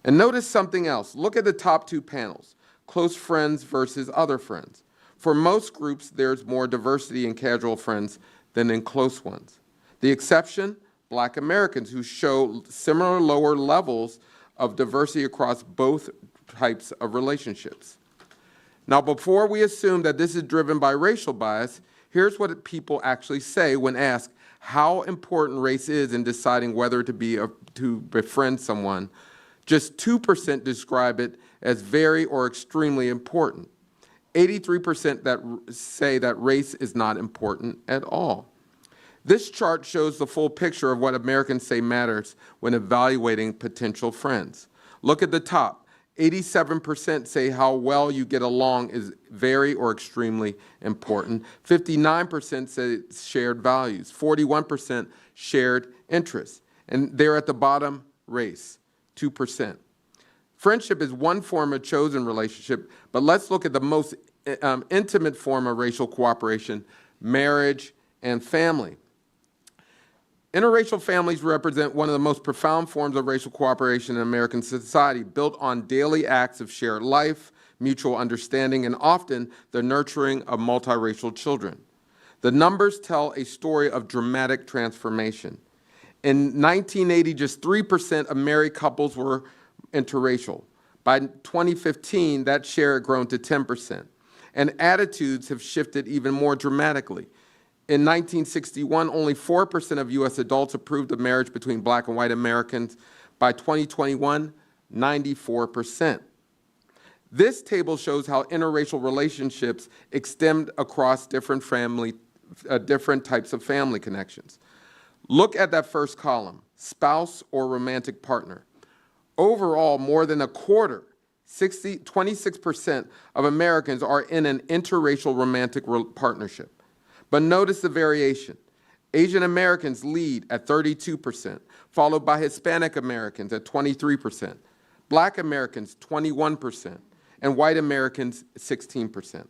A: And notice something else. Look at the top two panels, close friends versus other friends. For most groups, there's more diversity in casual friends than in close ones. The exception, Black Americans, who show similar lower levels of diversity across both types of relationships. Now, before we assume that this is driven by racial bias, here's what people actually say when asked how important race is in deciding whether to befriend someone. Just 2% describe it as very or extremely important. 83% that say that race is not important at all. This chart shows the full picture of what Americans say matters when evaluating potential friends. Look at the top. 87% say how well you get along is very or extremely important. 59% say shared values. 41% shared interests. And there at the bottom, race, 2%. Friendship is one form of chosen relationship, but let's look at the most intimate form of racial cooperation, marriage and family. Interracial families represent one of the most profound forms of racial cooperation in American society, built on daily acts of shared life, mutual understanding, and often the nurturing of multiracial children. The numbers tell a story of dramatic transformation. In 1980, just 3% of married couples were interracial. By 2015, that share had grown to 10%. And attitudes have shifted even more dramatically. In 1961, only 4% of U.S. adults approved of marriage between Black and white Americans. By 2021, 94%. This table shows how interracial relationships extend across different types of family connections. Look at that first column, spouse or romantic partner. Overall, more than a quarter, 26% of Americans are in an interracial romantic partnership. But notice the variation. Asian Americans lead at 32%, followed by Hispanic Americans at 23%, Black Americans 21%, and white Americans 16%.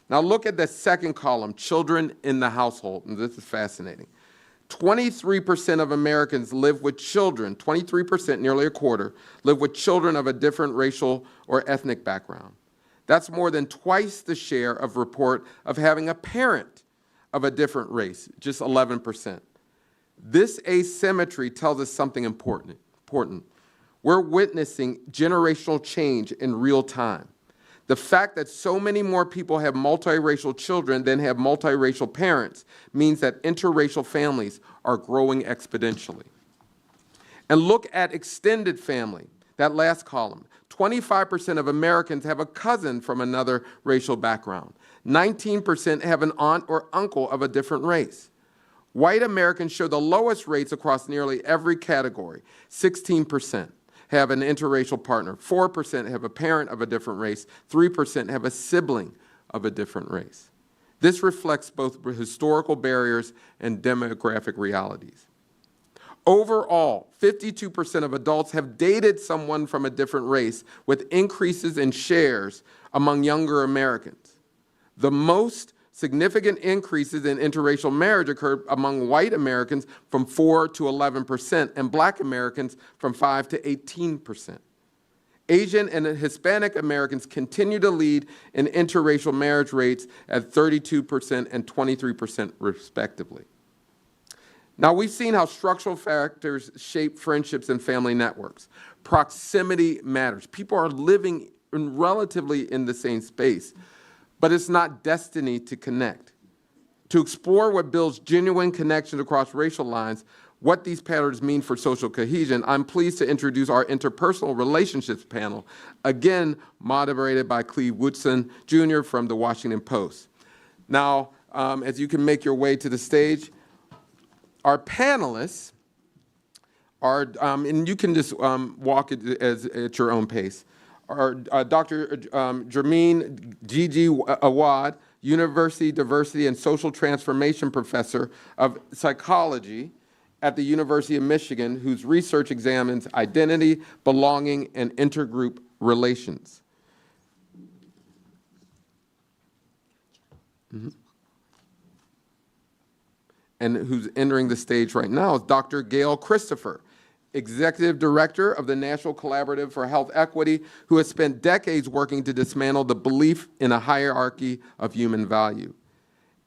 A: Now look at the second column, children in the household, and this is fascinating. 23% of Americans live with children, 23%, nearly a quarter, live with children of a different racial or ethnic background. That's more than twice the share of report of having a parent of a different race, just 11%. This asymmetry tells us something important. We're witnessing generational change in real time. The fact that so many more people have multiracial children than have multiracial parents means that interracial families are growing exponentially. And look at extended family, that last column. 25% of Americans have a cousin from another racial background. 19% have an aunt or uncle of a different race. White Americans show the lowest rates across nearly every category. 16% have an interracial partner. 4% have a parent of a different race. 3% have a sibling of a different race. This reflects both historical barriers and demographic realities. Overall, 52% of adults have dated someone from a different race, with increases in shares among younger Americans. The most significant increases in interracial marriage occurred among white Americans from 4 to 11%, and black Americans from 5 to 18%. Asian and Hispanic Americans continue to lead in interracial marriage rates at 32% and 23% respectively. Now, we've seen how structural factors shape friendships and family networks. Proximity matters. People are living relatively in the same space, but it's not destiny to connect. To explore what builds genuine connections across racial lines, what these patterns mean for social cohesion, I'm pleased to introduce our Interpersonal Relationships panel, again moderated by Cleve Woodson Jr. from the Washington Post. Now, as you can make your way to the stage, our panelists are, and you can just walk at your own pace, are Dr. Jermaine Gigi Awad, University Diversity and Social Transformation Professor of Psychology at the University of Michigan, whose research examines identity, belonging, and intergroup relations. And who's entering the stage right now is Dr. Gail Christopher, Executive Director of the National Collaborative for Health Equity, who has spent decades working to dismantle the belief in a hierarchy of human value.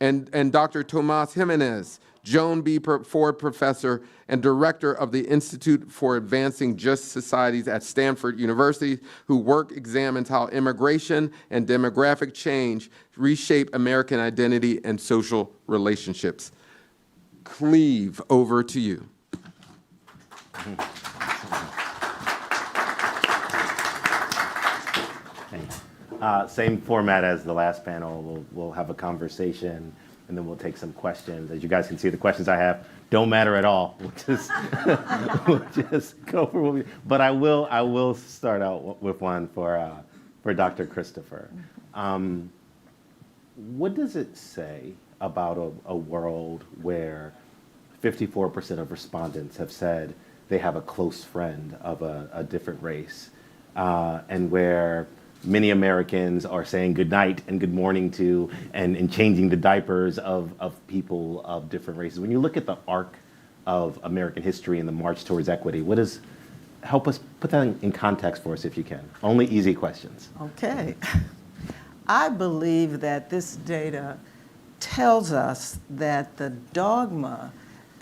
A: And Dr. Tomas Jimenez, Joan B. Ford Professor and Director of the Institute for Advancing Just Societies at Stanford University, whose work examines how immigration and demographic change reshape American identity and social relationships. Cleve, over to you.
C: Same format as the last panel. We'll have a conversation, and then we'll take some questions. As you guys can see, the questions I have don't matter at all. We'll just go for what we. But I will start out with one for Dr. Christopher. What does it say about a world where 54% of respondents have said they have a close friend of a different race, and where many Americans are saying good night and good morning to and changing the diapers of people of different races? When you look at the arc of American history and the march towards equity, help us put that in context for us if you can. Only easy questions.
H: Okay. I believe that this data tells us that the dogma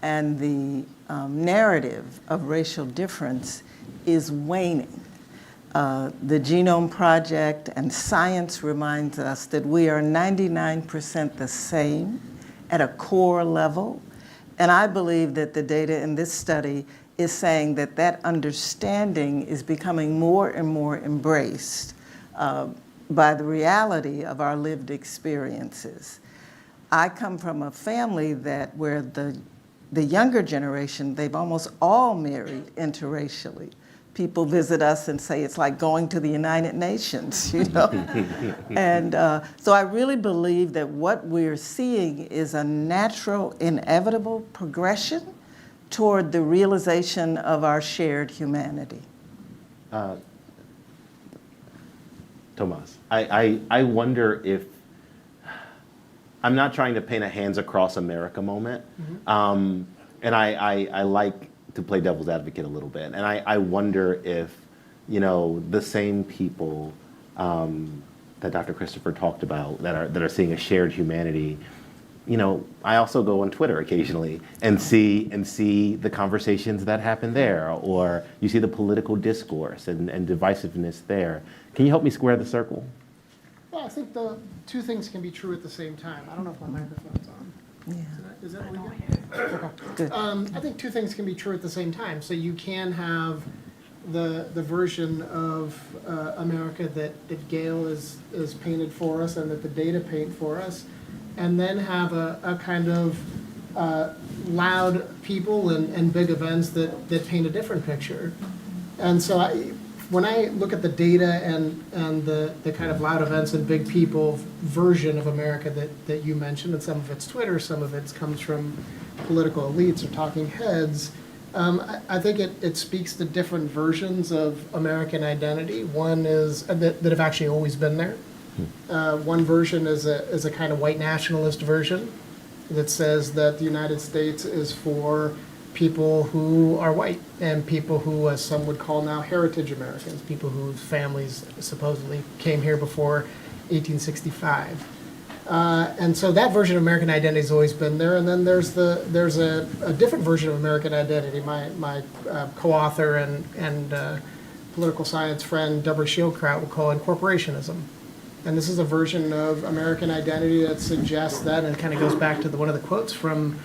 H: and the narrative of racial difference is waning. The Genome Project and science reminds us that we are 99% the same at a core level. And I believe that the data in this study is saying that that understanding is becoming more and more embraced by the reality of our lived experiences. I come from a family where the younger generation, they've almost all married interracially. People visit us and say it's like going to the United Nations, you know? And so I really believe that what we're seeing is a natural, inevitable progression toward the realization of our shared humanity.
C: Tomas, I wonder if, I'm not trying to paint a hands across America moment, and I like to play devil's advocate a little bit, and I wonder if, the same people that Dr. Christopher talked about that are seeing a shared humanity, I also go on Twitter occasionally and see the conversations that happen there, or you see the political discourse and divisiveness there. Can you help me square the circle?
I: Well, I think the two things can be true at the same time. I don't know if my microphone's on.
H: Yeah.
I: Is that really good? Okay.
H: Good.
I: I think two things can be true at the same time. So you can have the version of America that Gail is painted for us and that the data paint for us, and then have a kind of loud people and big events that paint a different picture. And so when I look at the data and the kind of loud events and big people version of America that you mentioned, and some of it's Twitter, some of it comes from political elites or talking heads, I think it speaks to different versions of American identity. One is that have actually always been there. One version is a kind of white nationalist version that says that the United States is for people who are white and people who, as some would call now, heritage Americans, people whose families supposedly came here before 1865. And so that version of American identity has always been there. And then there's a different version of American identity. My co-author and political science friend Deborah Shieldkraut would call it corporationism. And this is a version of American identity that suggests that, and it kind of goes back to one of the quotes from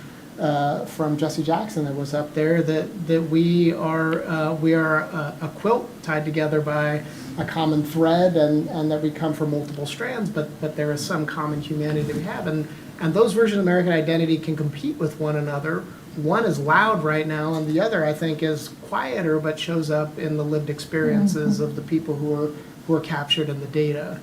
I: Jesse Jackson that was up there, that we are a quilt tied together by a common thread, and that we come from multiple strands, but there is some common humanity that we have, and those versions of American identity can compete with one another. One is loud right now, and the other, I think, is quieter, but shows up in the lived experiences of the people who are captured in the data.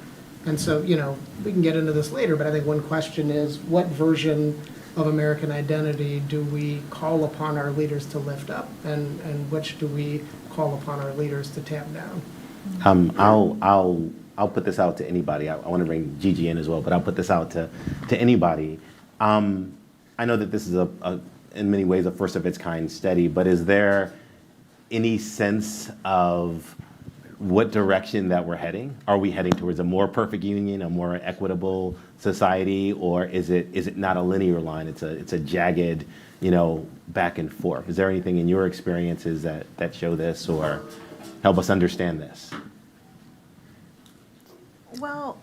I: And so, we can get into this later, but I think one question is, what version of American identity do we call upon our leaders to lift up, and which do we call upon our leaders to tamp down?
C: I'll put this out to anybody. I want to bring Gigi in as well, but I'll put this out to anybody. I know that this is in many ways a first of its kind study, but is there any sense of what direction that we're heading? Are we heading towards a more perfect union, a more equitable society, or is it not a linear line? It's a jagged, back and forth. Is there anything in your experiences that show this or help us understand this?
J: Well,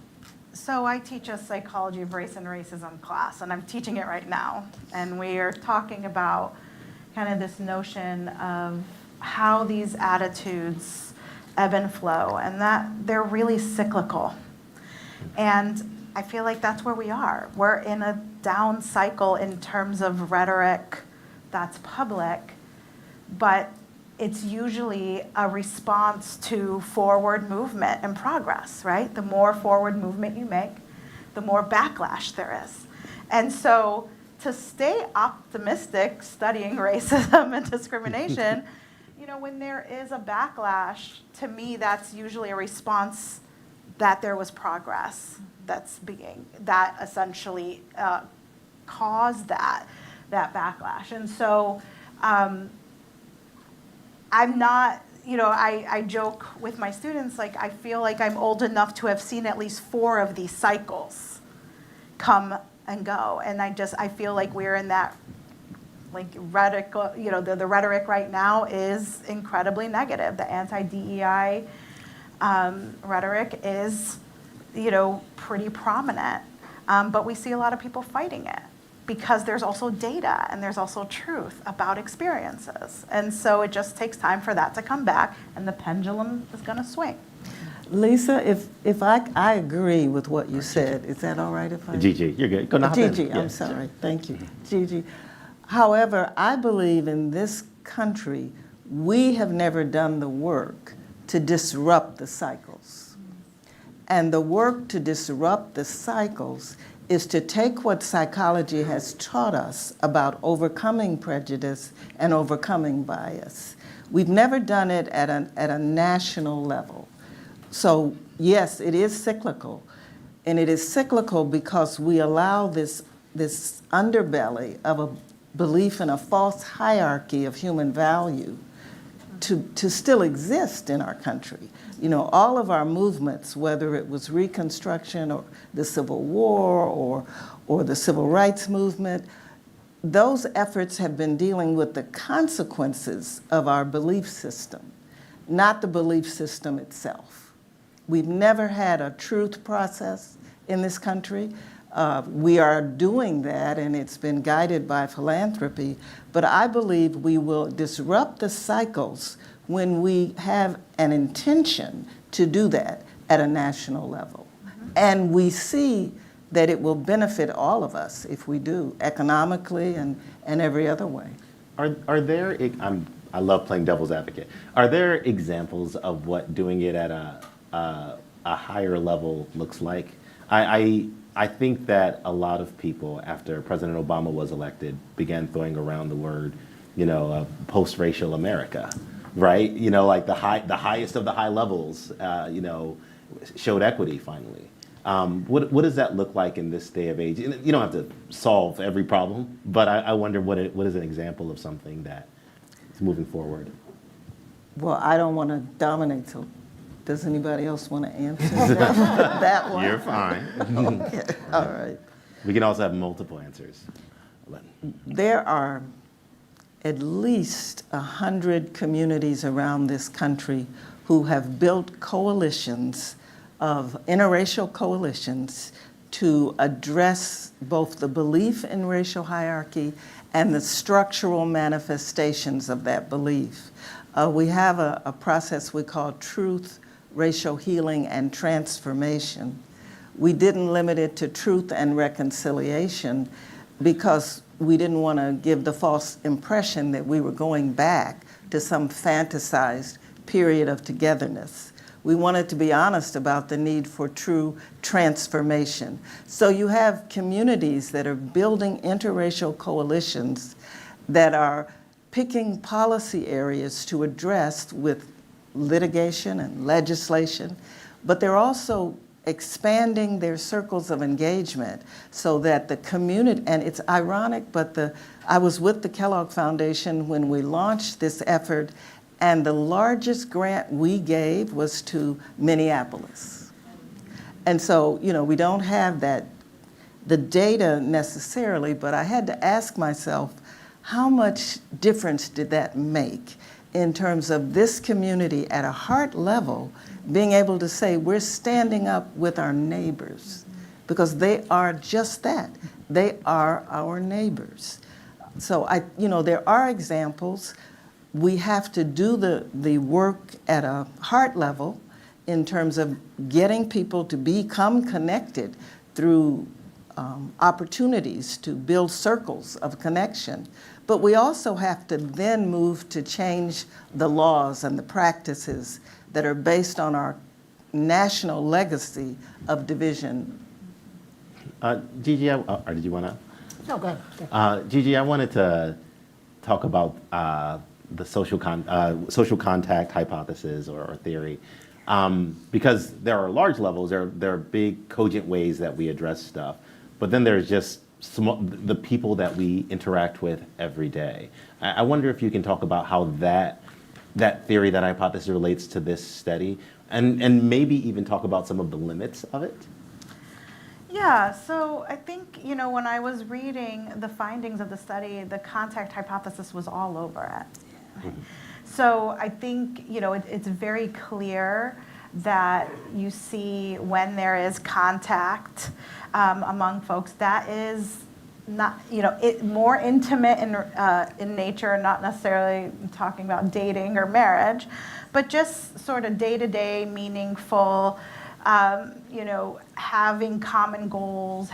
J: so I teach a psychology of race and racism class, and I'm teaching it right now. And we are talking about kind of this notion of how these attitudes ebb and flow, and that they're really cyclical. And I feel like that's where we are. We're in a down cycle in terms of rhetoric that's public, but it's usually a response to forward movement and progress, right? The more forward movement you make, the more backlash there is. And so to stay optimistic studying racism and discrimination, when there is a backlash, to me, that's usually a response that there was progress that essentially caused that backlash. And so I'm not, I joke with my students, like, I feel like I'm old enough to have seen at least 4 of these cycles come and go. And I feel like we're in that, like, rhetoric, the rhetoric right now is incredibly negative. The anti-DEI rhetoric is, pretty prominent. But we see a lot of people fighting it because there's also data and there's also truth about experiences. And so it just takes time for that to come back, and the pendulum is going to swing.
H: Lisa, if I agree with what you said, is that all right if I?
C: Gigi, you're good. Go now.
H: Gigi, I'm sorry. Thank you. Gigi. However, I believe in this country, we have never done the work to disrupt the cycles. And the work to disrupt the cycles is to take what psychology has taught us about overcoming prejudice and overcoming bias. We've never done it at a national level. So yes, it is cyclical. And it is cyclical because we allow this underbelly of a belief in a false hierarchy of human value to still exist in our country. All of our movements, whether it was Reconstruction or the Civil War or the Civil Rights Movement, those efforts have been dealing with the consequences of our belief system, not the belief system itself. We've never had a truth process in this country. We are doing that, and it's been guided by philanthropy, but I believe we will disrupt the cycles when we have an intention to do that at a national level. And we see that it will benefit all of us if we do, economically and every other way.
C: Are there, I love playing devil's advocate, are there examples of what doing it at a higher level looks like? I think that a lot of people, after President Obama was elected, began throwing around the word, post-racial America, right? Like the highest of the high levels, showed equity finally. What does that look like in this day of age? And you don't have to solve every problem, but I wonder what is an example of something that is moving forward?
H: Well, I don't want to dominate, so does anybody else want to answer that one?
C: You're fine.
H: Okay, all right.
C: We can also have multiple answers.
H: There are at least 100 communities around this country who have built coalitions of interracial coalitions to address both the belief in racial hierarchy and the structural manifestations of that belief. We have a process we call truth, racial healing, and transformation. We didn't limit it to truth and reconciliation because we didn't want to give the false impression that we were going back to some fantasized period of togetherness. We wanted to be honest about the need for true transformation. So you have communities that are building interracial coalitions that are picking policy areas to address with litigation and legislation, but they're also expanding their circles of engagement so that the community, and it's ironic, but I was with the Kellogg Foundation when we launched this effort, and the largest grant we gave was to Minneapolis. And so, we don't have the data necessarily, but I had to ask myself, how much difference did that make in terms of this community at a heart level being able to say we're standing up with our neighbors, because they are just that. They are our neighbors. So there are examples. We have to do the work at a heart level in terms of getting people to become connected through opportunities to build circles of connection. But we also have to then move to change the laws and the practices that are based on our national legacy of division.
C: Gigi, or did you want to?
I: No, go ahead.
C: Gigi, I wanted to talk about the social contact hypothesis or theory, because there are large levels, there are big cogent ways that we address stuff, but then there's just the people that we interact with every day. I wonder if you can talk about how that theory, that hypothesis relates to this study, and maybe even talk about some of the limits of it.
J: Yeah, so I think, when I was reading the findings of the study, the contact hypothesis was all over it. Mm-hmm. So I think, it's very clear that you see when there is contact among folks, that is not, more intimate in nature, not necessarily talking about dating or marriage, but just sort of day-to-day meaningful, having common goals,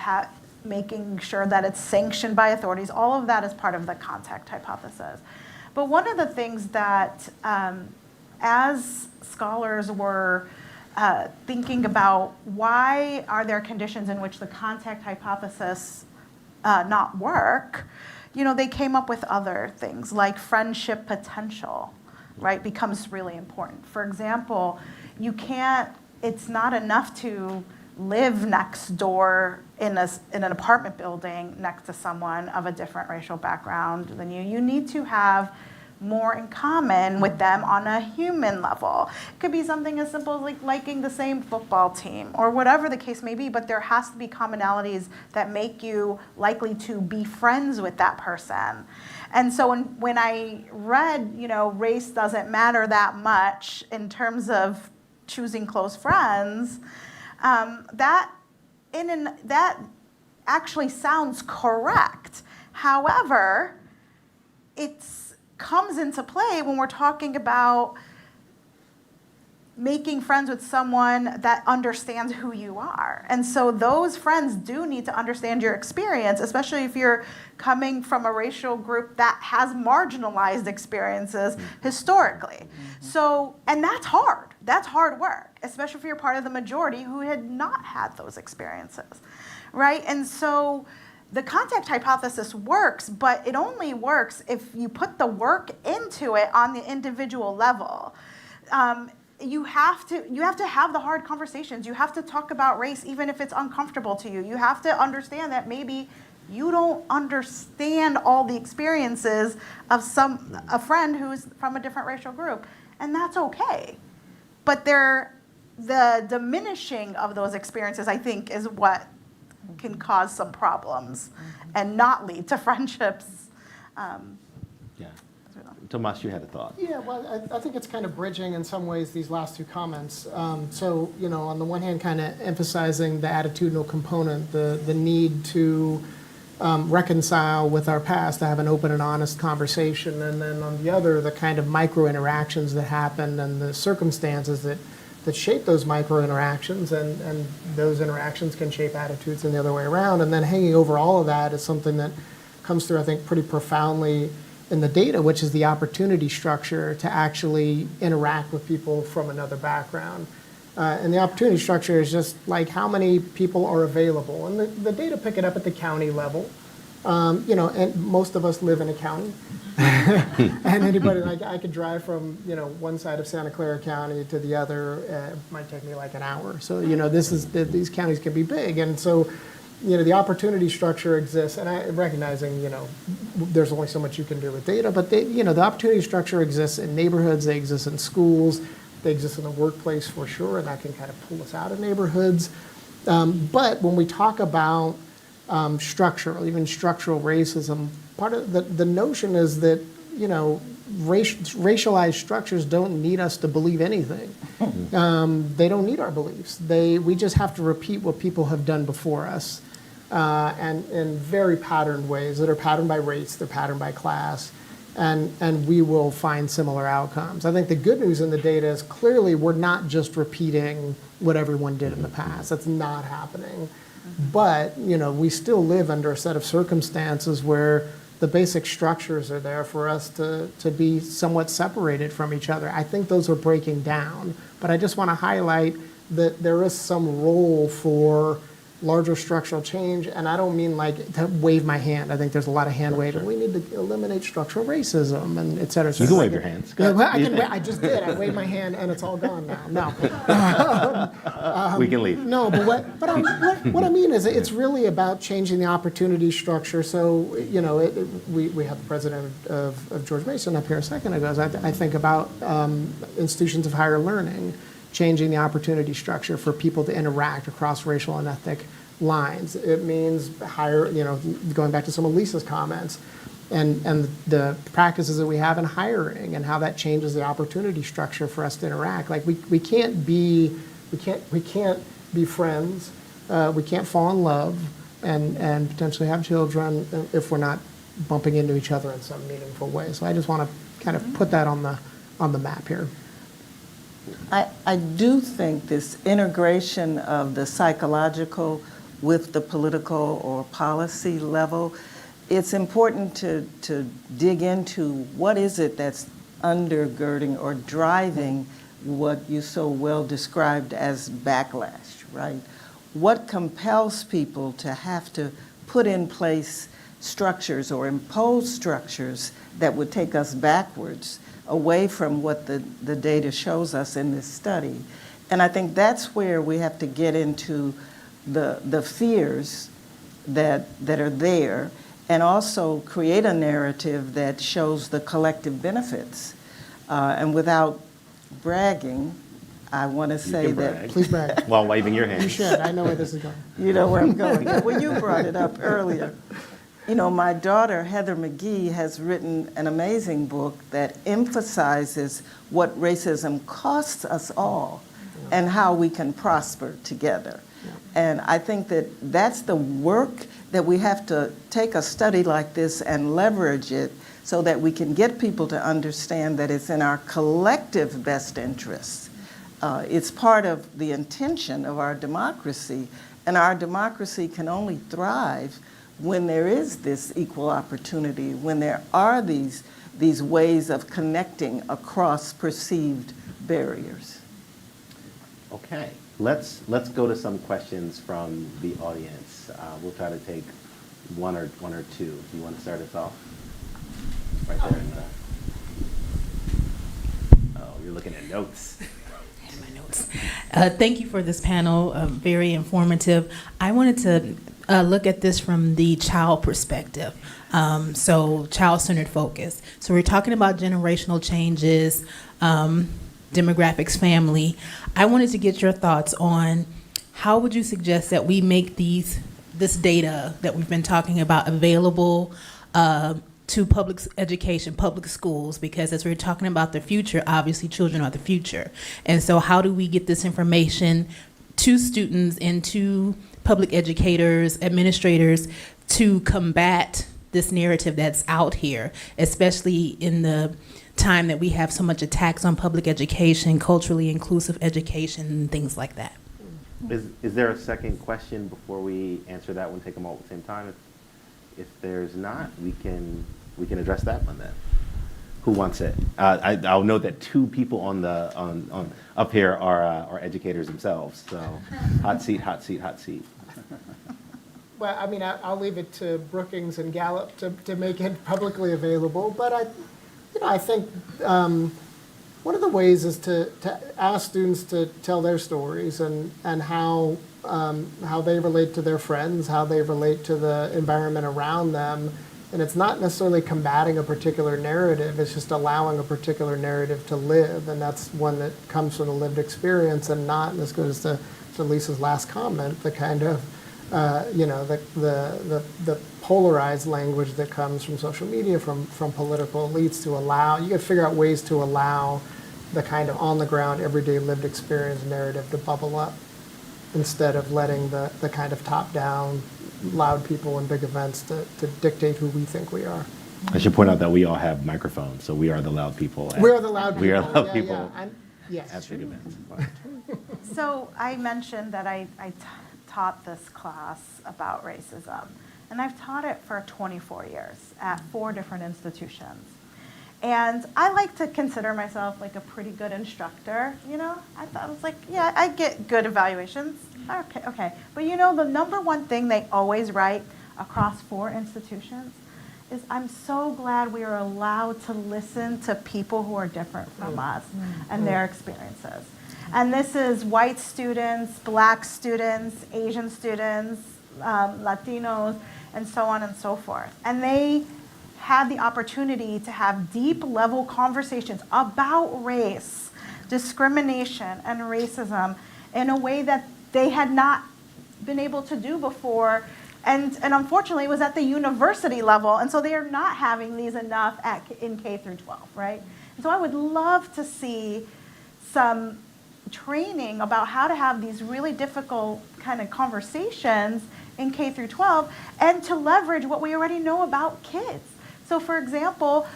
J: making sure that it's sanctioned by authorities. All of that is part of the contact hypothesis. But one of the things that, as scholars were thinking about why are there conditions in which the contact hypothesis not work, they came up with other things like friendship potential, right, becomes really important. For example, it's not enough to live next door in an apartment building next to someone of a different racial background than you. You need to have more in common with them on a human level. It could be something as simple as like liking the same football team or whatever the case may be, but there has to be commonalities that make you likely to be friends with that person. And so when I read, race doesn't matter that much in terms of choosing close friends, that actually sounds correct. However, it comes into play when we're talking about making friends with someone that understands who you are. And so those friends do need to understand your experience, especially if you're coming from a racial group that has marginalized experiences historically. So, and that's hard. That's hard work, especially if you're part of the majority who had not had those experiences, right? And so the contact hypothesis works, but it only works if you put the work into it on the individual level. You have to have the hard conversations. You have to talk about race even if it's uncomfortable to you. You have to understand that maybe you don't understand all the experiences of a friend who's from a different racial group, and that's okay. But the diminishing of those experiences, I think, is what can cause some problems and not lead to friendships.
C: Yeah. Tomas, you had a thought.
I: Yeah, well, I think it's kind of bridging in some ways these last two comments. So, on the one hand, kind of emphasizing the attitudinal component, the need to reconcile with our past, to have an open and honest conversation, and then on the other, the kind of micro interactions that happen and the circumstances that shape those micro interactions, and those interactions can shape attitudes and the other way around. And then hanging over all of that is something that comes through, I think, pretty profoundly in the data, which is the opportunity structure to actually interact with people from another background. And the opportunity structure is just like how many people are available. And the data pick it up at the county level. And most of us live in a county. And anybody, like, I could drive from, one side of Santa Clara County to the other. It might take me like an hour. So, these counties can be big. And so, the opportunity structure exists, and recognizing, there's only so much you can do with data, but the opportunity structure exists in neighborhoods, they exist in schools, they exist in the workplace for sure, and that can kind of pull us out of neighborhoods. But when we talk about structure, or even structural racism, part of the notion is that, racialized structures don't need us to believe anything. They don't need our beliefs. We just have to repeat what people have done before us, and in very patterned ways that are patterned by race, they're patterned by class, and we will find similar outcomes. I think the good news in the data is clearly we're not just repeating what everyone did in the past. That's not happening. But, we still live under a set of circumstances where the basic structures are there for us to be somewhat separated from each other. I think those are breaking down, but I just want to highlight that there is some role for larger structural change, and I don't mean like to wave my hand. I think there's a lot of hand waving. We need to eliminate structural racism and et cetera, et cetera.
C: You can wave your hands.
I: Yeah, well, I just did. I waved my hand and it's all gone now. No.
C: We can leave.
I: No, but what I mean is it's really about changing the opportunity structure. So, we had the president of George Mason up here a second ago. I think about institutions of higher learning, changing the opportunity structure for people to interact across racial and ethnic lines. It means going back to some of Lisa's comments, and the practices that we have in hiring and how that changes the opportunity structure for us to interact. Like we can't be friends, we can't fall in love and potentially have children if we're not bumping into each other in some meaningful way. So I just want to kind of put that on the map here.
H: I do think this integration of the psychological with the political or policy level, it's important to dig into what is it that's undergirding or driving what you so well described as backlash, right? What compels people to have to put in place structures or impose structures that would take us backwards, away from what the data shows us in this study. And I think that's where we have to get into the fears that are there, and also create a narrative that shows the collective benefits. And without bragging, I want to say that...
I: Please brag.
C: While waving your hand.
I: You should. I know where this is going.
H: You know where I'm going. Well, you brought it up earlier. My daughter, Heather McGee, has written an amazing book that emphasizes what racism costs us all. and how we can prosper together. And I think that that's the work that we have to take a study like this and leverage it so that we can get people to understand that it's in our collective best interests. It's part of the intention of our democracy, and our democracy can only thrive when there is this equal opportunity, when there are these ways of connecting across perceived barriers.
C: Okay, let's go to some questions from the audience. We'll try to take one or two. Do you want to start us off? Right there in the. Oh, you're looking at notes.
K: My notes. Thank you for this panel, very informative. I wanted to look at this from the child perspective, so child-centered focus. So we're talking about generational changes, demographics, family. I wanted to get your thoughts on how would you suggest that we make this data that we've been talking about available to public education, public schools, because as we're talking about the future, obviously children are the future. And so how do we get this information to students and to public educators, administrators, to combat this narrative that's out here, especially in the time that we have so much attacks on public education, culturally inclusive education, and things like that?
C: Is there a second question before we answer that one, take them all at the same time? If there's not, we can address that one then. Who wants it? I'll note that two people on up here are educators themselves. So hot seat, hot seat, hot seat.
I: Well, I mean, I'll leave it to Brookings and Gallup to make it publicly available, but I think one of the ways is to ask students to tell their stories and how they relate to their friends, how they relate to the environment around them. And it's not necessarily combating a particular narrative, it's just allowing a particular narrative to live. And that's one that comes from a lived experience and not, and this goes to Lisa's last comment, the kind of, the polarized language that comes from social media, from political elites, to allow, you got to figure out ways to allow the kind of on the ground, everyday lived experience narrative to bubble up instead of letting the kind of top down, loud people in big events to dictate who we think we are.
C: I should point out that we all have microphones, so we are the loud people.
I: We are the loud people.
C: We are loud
I: Yeah,
C: people
I: yeah. Yes.
C: at big events.
J: So I mentioned that I taught this class about racism, and I've taught it for 24 years at 4 different institutions. And I like to consider myself like a pretty good instructor, you know? I thought, I was like, yeah, I get good evaluations. Okay. But you know, the number one thing they always write across 4 institutions is, I'm so glad we are allowed to listen to people who are different from us and their experiences. And this is white students, black students, Asian students, Latinos, and so on and so forth. And they had the opportunity to have deep level conversations about race, discrimination, and racism in a way that they had not been able to do before. And unfortunately, it was at the university level. And so they are not having these enough in K through 12, right? And so I would love to see some training about how to have these really difficult kind of conversations in K through 12 and to leverage what we already know about kids. So for example,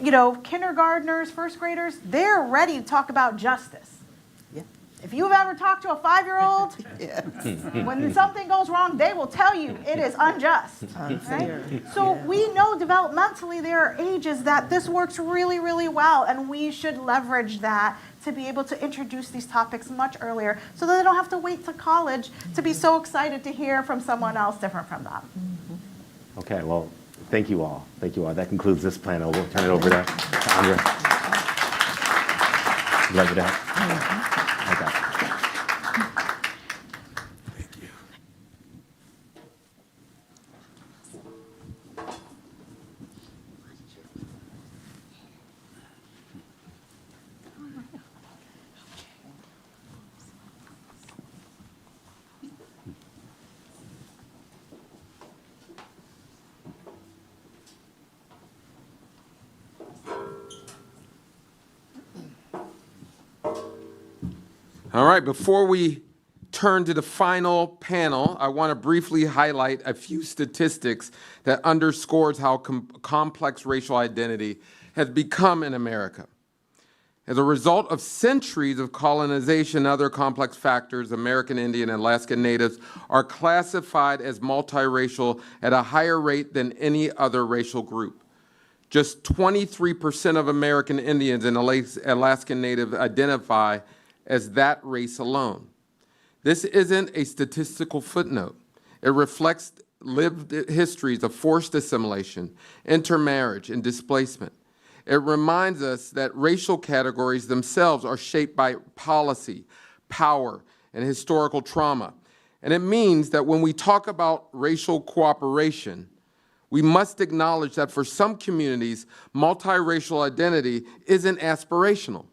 J: you know, kindergartners, first graders, they're ready to talk about justice.
H: Yeah.
J: If you've ever talked to a 5-year-old,
H: Yes.
J: when something goes wrong, they will tell you it is unjust.
H: Unfair.
J: Right? So we know developmentally there are ages that this works really, really well, and we should leverage that to be able to introduce these topics much earlier so that they don't have to wait to college to be so excited to hear from someone else different from them.
C: Okay, well, thank you all. Thank you all. That concludes this panel. We'll turn it over to Andrea. Love you to have. Okay.
A: All right, before we turn to the final panel, I want to briefly highlight a few statistics that underscores how complex racial identity has become in America. As a result of centuries of colonization and other complex factors, American Indian and Alaskan Natives are classified as multiracial at a higher rate than any other racial group. Just 23% of American Indians and Alaskan Natives identify as that race alone. This isn't a statistical footnote. It reflects lived histories of forced assimilation, intermarriage, and displacement. It reminds us that racial categories themselves are shaped by policy, power, and historical trauma. And it means that when we talk about racial cooperation, we must acknowledge that for some communities, multiracial identity isn't aspirational.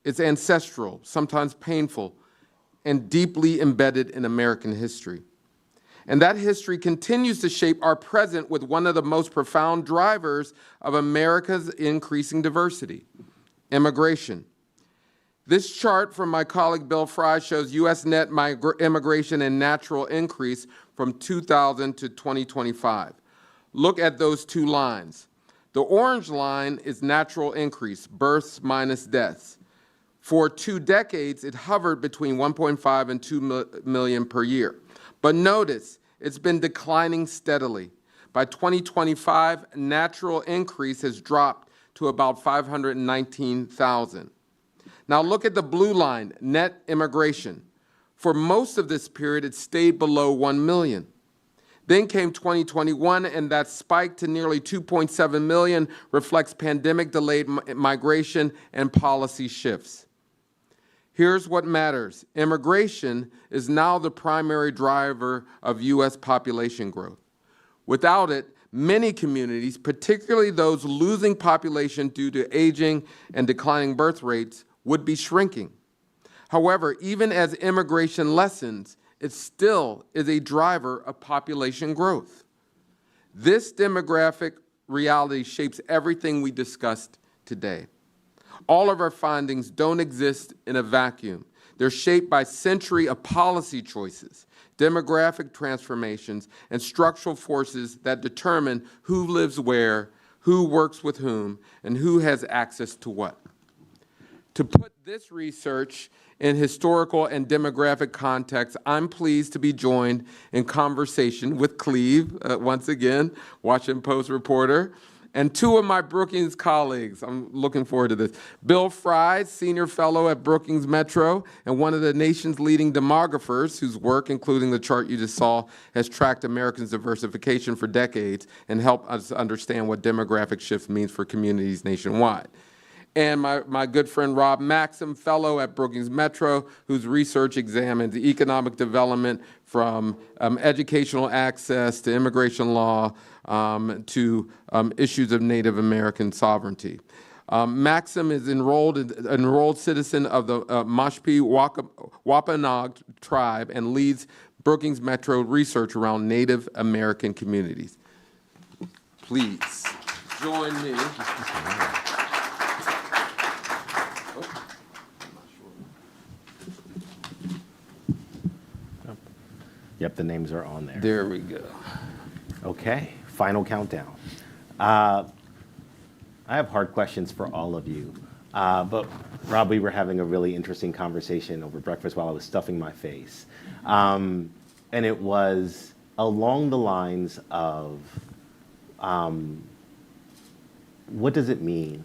A: It's ancestral, sometimes painful, and deeply embedded in American history. And that history continues to shape our present with one of the most profound drivers of America's increasing diversity, immigration. This chart from my colleague Bill Fry shows U.S. net immigration and natural increase from 2000 to 2025. Look at those two lines. The orange line is natural increase, births minus deaths. For 2 decades, it hovered between 1.5 and 2 million per year. But notice, it's been declining steadily. By 2025, natural increase has dropped to about 519,000. Now look at the blue line, net immigration. For most of this period, it stayed below 1 million. Then came 2021, and that spike to nearly 2.7 million reflects pandemic-delayed migration and policy shifts. Here's what matters. Immigration is now the primary driver of U.S. population growth. Without it, many communities, particularly those losing population due to aging and declining birth rates, would be shrinking. However, even as immigration lessens, it still is a driver of population growth. This demographic reality shapes everything we discussed today. All of our findings don't exist in a vacuum. They're shaped by a century of policy choices, demographic transformations, and structural forces that determine who lives where, who works with whom, and who has access to what. To put this research in historical and demographic context, I'm pleased to be joined in conversation with Cleve, once again, Washington Post reporter, and 2 of my Brookings colleagues. I'm looking forward to this. Bill Fry, senior fellow at Brookings Metro, and one of the nation's leading demographers whose work, including the chart you just saw, has tracked Americans' diversification for decades and helped us understand what demographic shift means for communities nationwide. And my good friend Rob Maxim, fellow at Brookings Metro, whose research examines economic development from educational access to immigration law to issues of Native American sovereignty. Maxim is enrolled citizen of the Mashpee Wampanoag tribe and leads Brookings Metro research around Native American communities. Please join me.
C: Yep, the names are on there.
A: There we go.
C: Okay, final countdown. I have hard questions for all of you, but Rob, we were having a really interesting conversation over breakfast while I was stuffing my face. And it was along the lines of what does it mean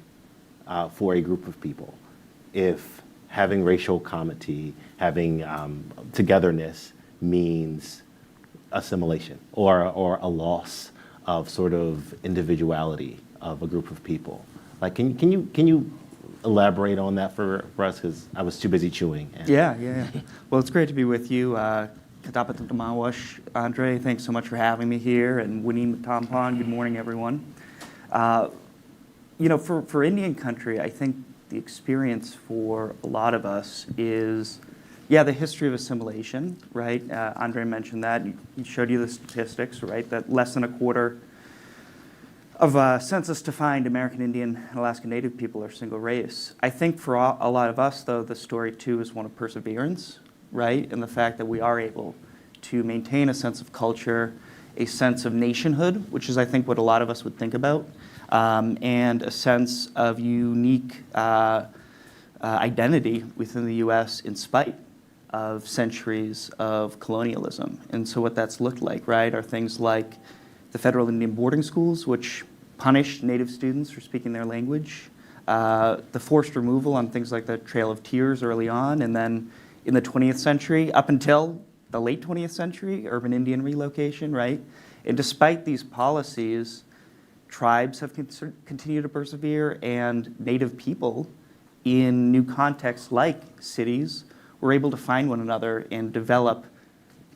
C: for a group of people if having racial comity, having togetherness means assimilation or a loss of sort of individuality of a group of people. Like, can you elaborate on that for us? Because I was too busy chewing.
L: Yeah. Well, it's great to be with you. Katapat Tamawash, Andre, thanks so much for having me here. And Winnie Matampan, good morning, everyone. For Indian country, I think the experience for a lot of us is the history of assimilation, right? Andre mentioned that. He showed you the statistics, right? That less than a quarter of a census to find American Indian and Alaska Native people are single race. I think for a lot of us, though, the story too is one of perseverance, right? And the fact that we are able to maintain a sense of culture, a sense of nationhood, which is, I think, what a lot of us would think about, and a sense of unique identity within the U.S. in spite of centuries of colonialism. And so what that's looked like, right, are things like the federal Indian boarding schools, which punished Native students for speaking their language, the forced removal on things like the Trail of Tears early on, and then in the 20th century, up until the late 20th century, urban Indian relocation, right? And despite these policies, tribes have continued to persevere, and Native people in new contexts like cities were able to find one another and develop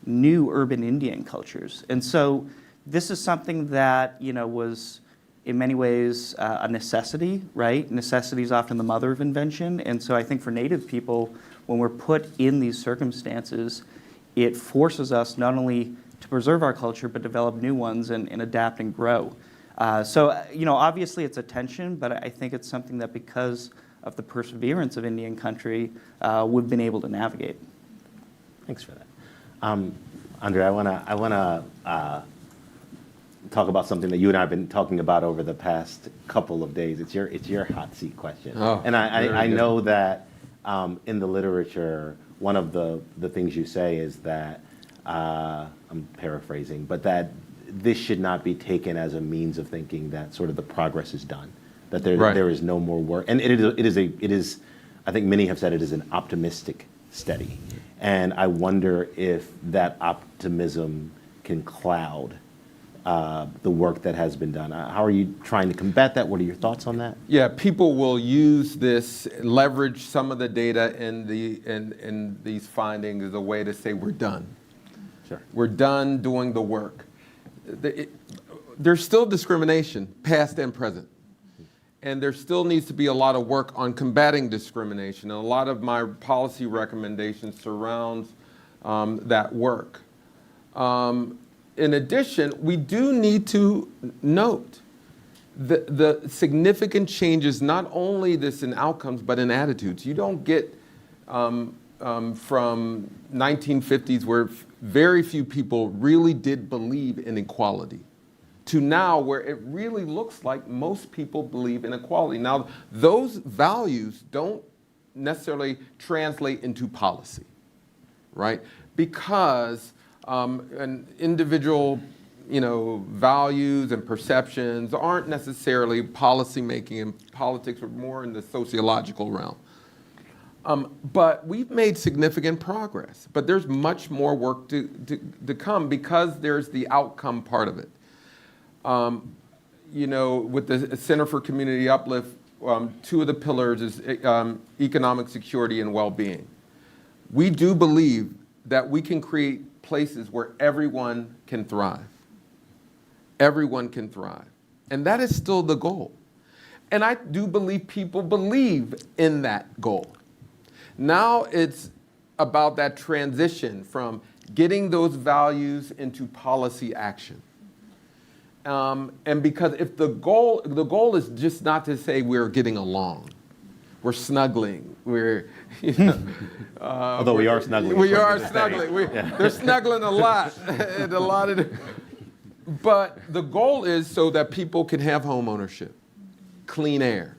L: new urban Indian cultures. And so this is something that, you know, was in many ways a necessity, right? Necessity is often the mother of invention. And so I think for Native people, when we're put in these circumstances, it forces us not only to preserve our culture, but develop new ones and adapt and grow. So, you know, obviously it's a tension, but I think it's something that because of the perseverance of Indian country, we've been able to navigate.
C: Thanks for that. Andre, I wanna talk about something that you and I have been talking about over the past couple of days. It's your hot seat question.
A: Oh,
C: and I
A: good.
C: know that in the literature, one of the things you say is that, I'm paraphrasing, but that this should not be taken as a means of thinking that sort of the progress is done, that there is no more work. And it is, I think many have said it is an optimistic study. And I wonder if that optimism can cloud the work that has been done. How are you trying to combat that? What are your thoughts on that?
A: Yeah, people will use this, leverage some of the data in these findings as a way to say we're done.
C: Sure.
A: We're done doing the work. There's still discrimination, past and present. And there still needs to be a lot of work on combating discrimination. And a lot of my policy recommendations surrounds that work. In addition, we do need to note the significant changes, not only this in outcomes, but in attitudes. You don't get from 1950s where very few people really did believe in equality to now where it really looks like most people believe in equality. Now, those values don't necessarily translate into policy, right? Because an individual, values and perceptions aren't necessarily policy making, and politics are more in the sociological realm. But we've made significant progress, but there's much more work to come because there's the outcome part of it. With the Center for Community Uplift, two of the pillars is economic security and well-being. We do believe that we can create places where everyone can thrive. Everyone can thrive. And that is still the goal. And I do believe people believe in that goal. Now it's about that transition from getting those values into policy action. And because if the goal is just not to say we're getting along, we're snuggling,
C: although we are snuggling.
A: We are snuggling. They're snuggling a lot. And a lot of but the goal is so that people can have home ownership, clean air,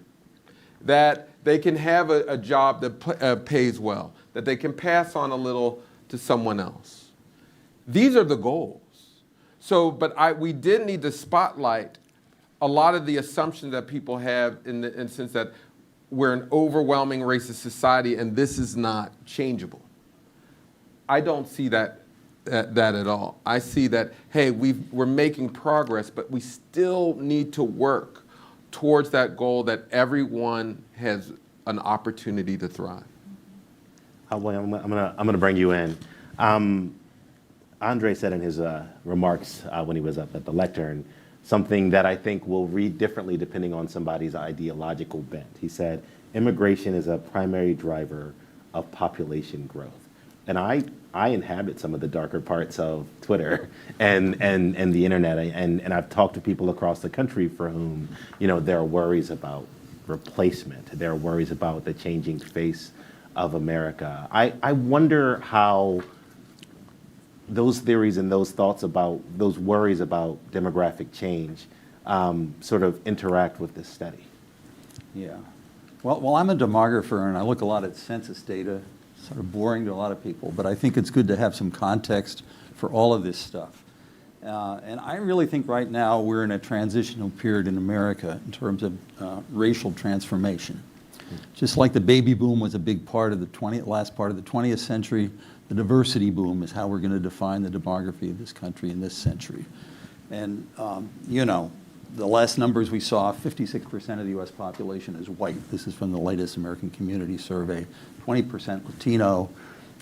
A: that they can have a job that pays well, that they can pass on a little to someone else. These are the goals. So, but we did need to spotlight a lot of the assumptions that people have in the sense that we're an overwhelming racist society and this is not changeable. I don't see that at all. I see that, hey, we're making progress, but we still need to work towards that goal that everyone has an opportunity to thrive.
C: I'm gonna bring you in. Andre said in his remarks when he was up at the lectern something that I think will read differently depending on somebody's ideological bent. He said, immigration is a primary driver of population growth. and I inhabit some of the darker parts of Twitter and the internet, and I've talked to people across the country for whom, there are worries about replacement. There are worries about the changing face of America. I wonder how those theories and those thoughts about, those worries about demographic change sort of interact with this study.
M: Yeah. Well, I'm a demographer, and I look a lot at census data. Sort of boring to a lot of people, but I think it's good to have some context for all of this stuff. And I really think right now we're in a transitional period in America in terms of racial transformation. Just like the baby boom was a big part of the last part of the 20th century, the diversity boom is how we're going to define the demography of this country in this century. And the last numbers we saw, 56% of the U.S. population is white. This is from the latest American Community Survey. 20% Latino,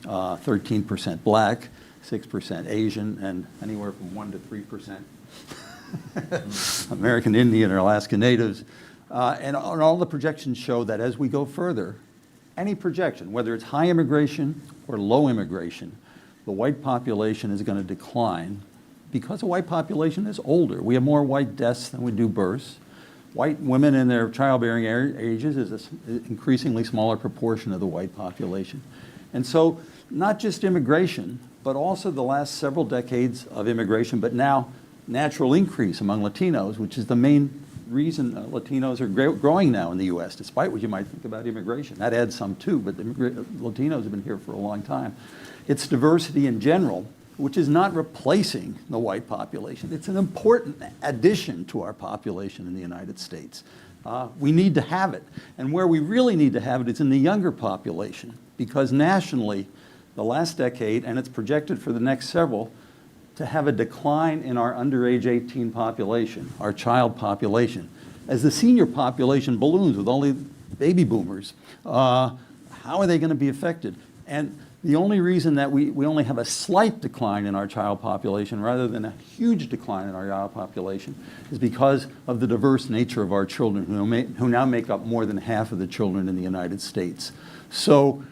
M: 13% Black, 6% Asian, and anywhere from 1 to 3% American Indian or Alaska Natives. And all the projections show that as we go further, any projection, whether it's high immigration or low immigration, the white population is going to decline because the white population is older. We have more white deaths than we do births. White women in their childbearing ages is an increasingly smaller proportion of the white population. And so not just immigration, but also the last several decades of immigration, but now natural increase among Latinos, which is the main reason Latinos are growing now in the U.S., despite what you might think about immigration. That adds some too, but Latinos have been here for a long time. It's diversity in general, which is not replacing the white population. It's an important addition to our population in the United States. We need to have it. And where we really need to have it is in the younger population, because nationally, the last decade, and it's projected for the next several, to have a decline in our underage 18 population, our child population. As the senior population balloons with only baby boomers, how are they going to be affected? And the only reason that we only have a slight decline in our child population rather than a huge decline in our child population is because of the diverse nature of our children, who now make up more than half of the children in the United States. So,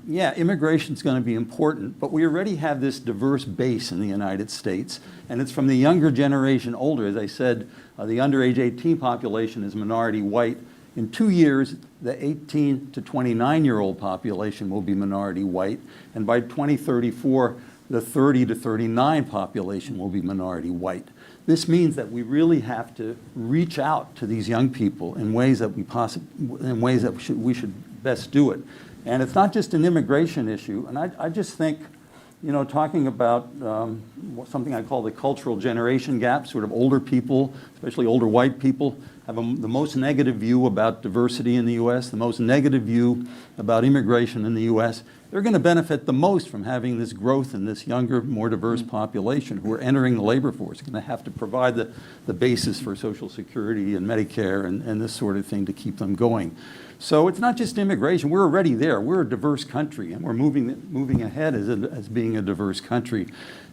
M: yeah, immigration is going to be important, but we already have this diverse base in the United States, and it's from the younger generation older. As I said, the underage 18 population is minority white. In 2 years, the 18 to 29-year-old population will be minority white, and by 2034, the 30 to 39 population will be minority white. This means that we really have to reach out to these young people in ways that we should best do it. And it's not just an immigration issue, and I just think, talking about something I call the cultural generation gap, sort of older people, especially older white people, have the most negative view about diversity in the U.S., the most negative view about immigration in the U.S. They're going to benefit the most from having this growth in this younger, more diverse population who are entering the labor force. They're going to have to provide the basis for Social Security and Medicare and this sort of thing to keep them going. So it's not just immigration. We're already there. We're a diverse country, and we're moving ahead as being a diverse country.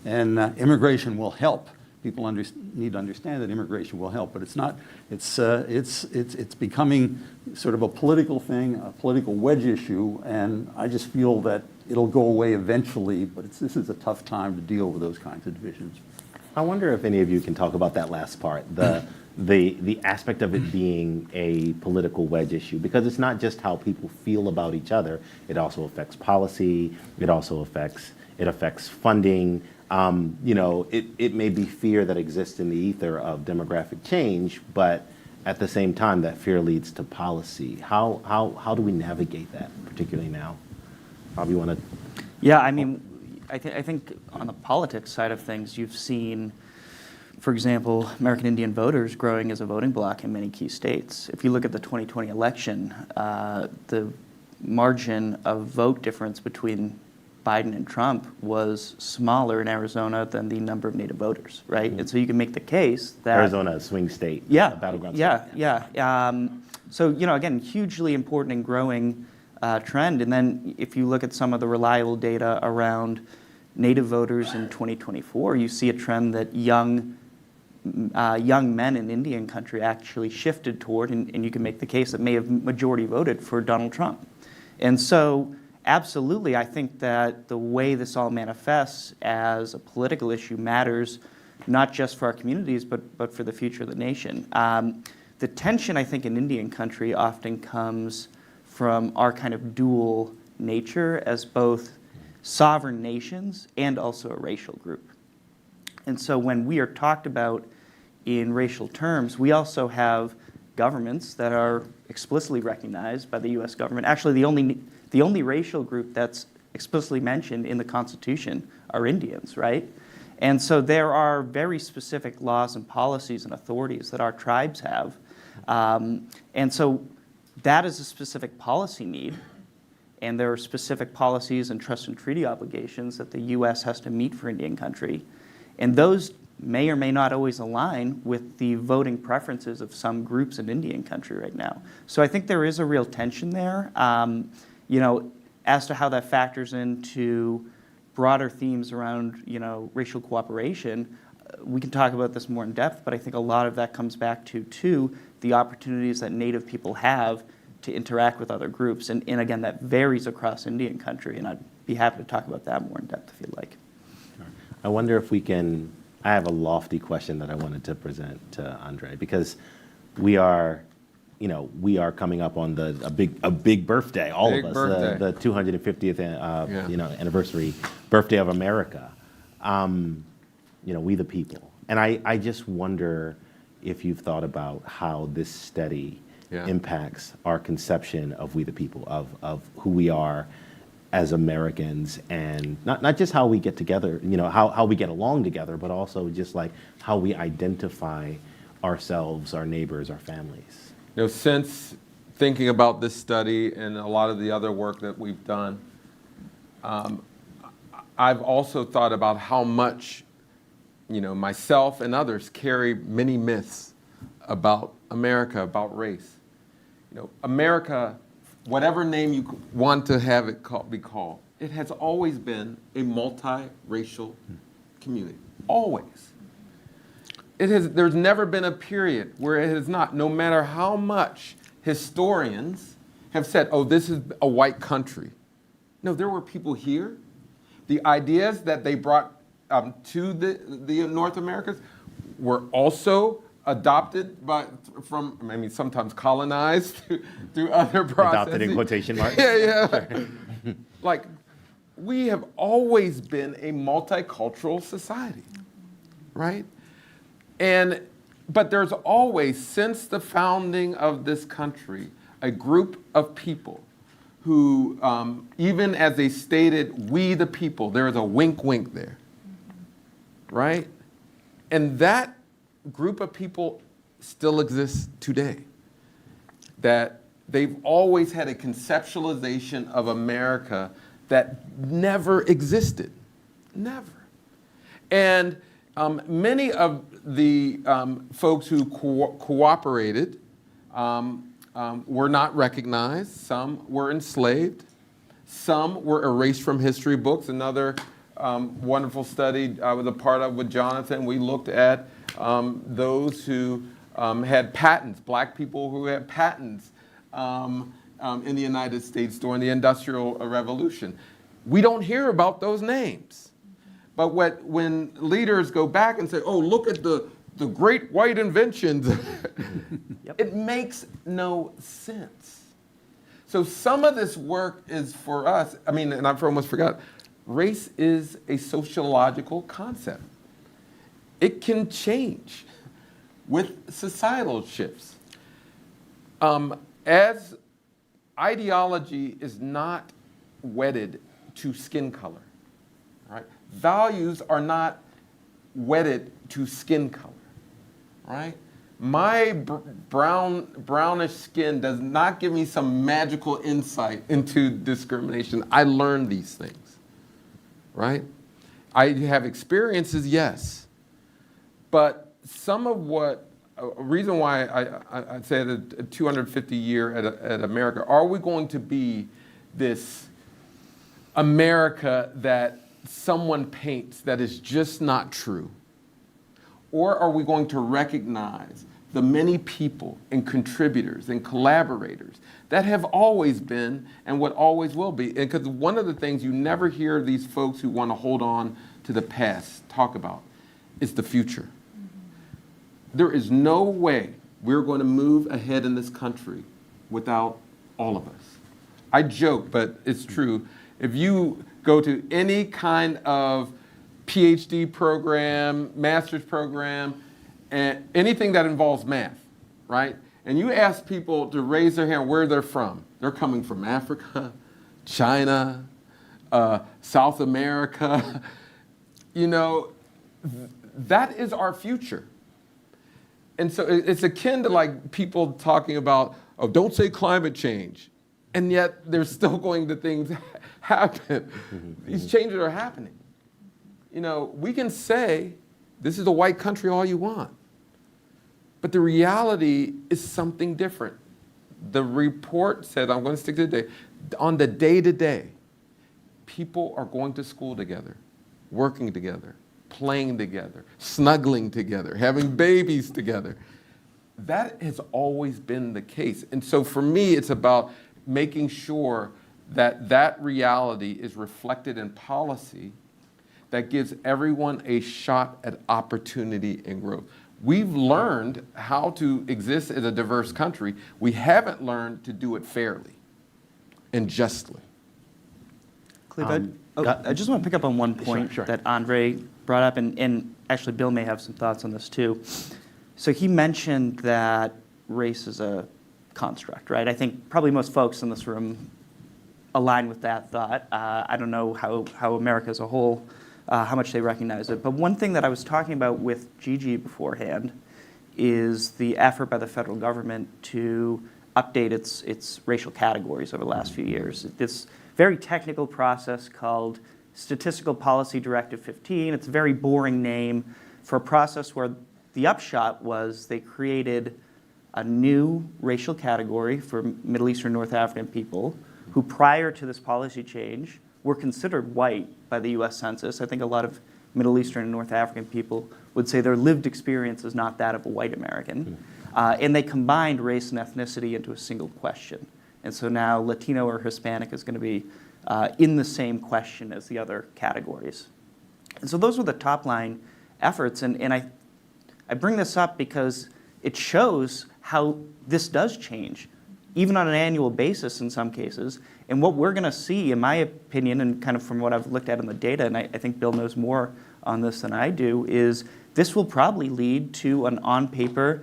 M: And immigration will help. People need to understand that immigration will help, but it's not. It's becoming sort of a political thing, a political wedge issue, and I just feel that it'll go away eventually. But this is a tough time to deal with those kinds of divisions.
C: I wonder if any of you can talk about that last part, the aspect of it being a political wedge issue, because it's not just how people feel about each other. It also affects policy. It also affects funding. It may be fear that exists in the ether of demographic change, but at the same time, that fear leads to policy. How do we navigate that, particularly now? Bob, you want to?
L: Yeah, I mean, I think on the politics side of things, you've seen, for example, American Indian voters growing as a voting bloc in many key states. If you look at the 2020 election, the margin of vote difference between Biden and Trump was smaller in Arizona than the number of Native voters, right? Mm-hmm. And so you can make the case that
C: Arizona, a swing state, battleground
L: state. So again, hugely important and growing trend. And then if you look at some of the reliable data around Native voters in 2024, you see a trend that young men in Indian country actually shifted toward, and you can make the case that may have majority voted for Donald Trump. And so absolutely, I think that the way this all manifests as a political issue matters, not just for our communities, but for the future of the nation. The tension, I think, in Indian country often comes from our kind of dual nature as both sovereign nations and also a racial group. And so when we are talked about in racial terms, we also have governments that are explicitly recognized by the U.S. government. Actually, the only racial group that's explicitly mentioned in the Constitution are Indians, right? And so there are very specific laws and policies and authorities that our tribes have. And so that is a specific policy need. And there are specific policies and trust and treaty obligations that the U.S. has to meet for Indian country. And those may or may not always align with the voting preferences of some groups in Indian country right now. So I think there is a real tension there. As to how that factors into broader themes around, racial cooperation, we can talk about this more in depth, but I think a lot of that comes back to the opportunities that Native people have to interact with other groups. And again, that varies across Indian country, and I'd be happy to talk about that more in depth if you'd like.
C: I wonder if we can, I have a lofty question that I wanted to present to Andre, because we are coming up on a big birthday, all
A: Big
C: of us,
A: birthday.
C: the 250th anniversary birthday of America. We the people. And I just wonder if you've thought about how this study impacts our conception of we the people, of who we are as Americans, and not just how we get together, how we get along together, but also just like how we identify ourselves, our neighbors, our families.
A: Since thinking about this study and a lot of the other work that we've done, I've also thought about how much, myself and others carry many myths about America, about race. America, whatever name you want to have it be called, it has always been a multiracial community. Always. There's never been a period where it has not, no matter how much historians have said, oh, this is a white country. No, there were people here. The ideas that they brought to the North Americas were also adopted from sometimes colonized through other processes.
C: Adopted in quotation marks?
A: Yeah. Like, we have always been a multicultural society, right? But there's always, since the founding of this country, a group of people who, even as they stated, we the people, there is a wink, wink there, right? And that group of people still exists today. That they've always had a conceptualization of America that never existed, never. And many of the folks who cooperated were not recognized. Some were enslaved. Some were erased from history books. Another wonderful study I was a part of with Jonathan, we looked at those who had patents, black people who had patents in the United States during the Industrial Revolution. We don't hear about those names. But when leaders go back and say, oh, look at the great white inventions, it makes no sense. So some of this work is for us, and I almost forgot, race is a sociological concept. It can change with societal shifts. As ideology is not wedded to skin color, right? Values are not wedded to skin color, right? My brownish skin does not give me some magical insight into discrimination. I learned these things, right? I have experiences, yes. But some of a reason why I say that a 250 year at America, are we going to be this America that someone paints that is just not true? Or are we going to recognize the many people and contributors and collaborators that have always been and what always will be. And because one of the things you never hear these folks who want to hold on to the past talk about is the future. There is no way we're going to move ahead in this country without all of us. I joke, but it's true. If you go to any kind of PhD program, master's program, and anything that involves math, right? And you ask people to raise their hand where they're from. They're coming from Africa, China, South America. You know, that is our future. And so it's akin to like people talking about, oh, don't say climate change. And yet there's still going to things happen. These changes are happening. You know, we can say, this is a white country all you want. But the reality is something different. The report said, I'm going to stick to the day, on the day-to-day, people are going to school together, working together, playing together, snuggling together, having babies together. That has always been the case. And so for me, it's about making sure that that reality is reflected in policy that gives everyone a shot at opportunity and growth. We've learned how to exist as a diverse country. We haven't learned to do it fairly and justly.
L: Cleve, I just want to pick up on one point that Andre brought up, and actually Bill may have some thoughts on this too. So he mentioned that race is a construct, right? I think probably most folks in this room align with that thought. I don't know how America as a whole, how much they recognize it. But one thing that I was talking about with Gigi beforehand is the effort by the federal government to update its racial categories over the last few years. This very technical process called Statistical Policy Directive 15. It's a very boring name for a process where the upshot was they created a new racial category for Middle Eastern North African people who prior to this policy change were considered white by the US Census. I think a lot of Middle Eastern and North African people would say their lived experience is not that of a white American. And they combined race and ethnicity into a single question. And so now Latino or Hispanic is going to be in the same question as the other categories. And so those were the top line efforts. And I bring this up because it shows how this does change, even on an annual basis in some cases. And what we're going to see, in my opinion, and kind of from what I've looked at in the data, and I think Bill knows more on this than I do, is this will probably lead to an on-paper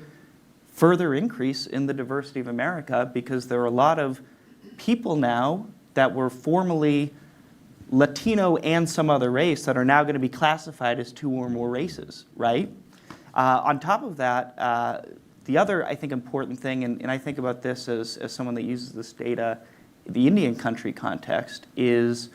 L: further increase in the diversity of America, because there are a lot of people now that were formerly Latino and some other race that are now going to be classified as two or more races, right? On top of that, the other, I think, important thing, and I think about this as someone that uses this data, the Indian country context, is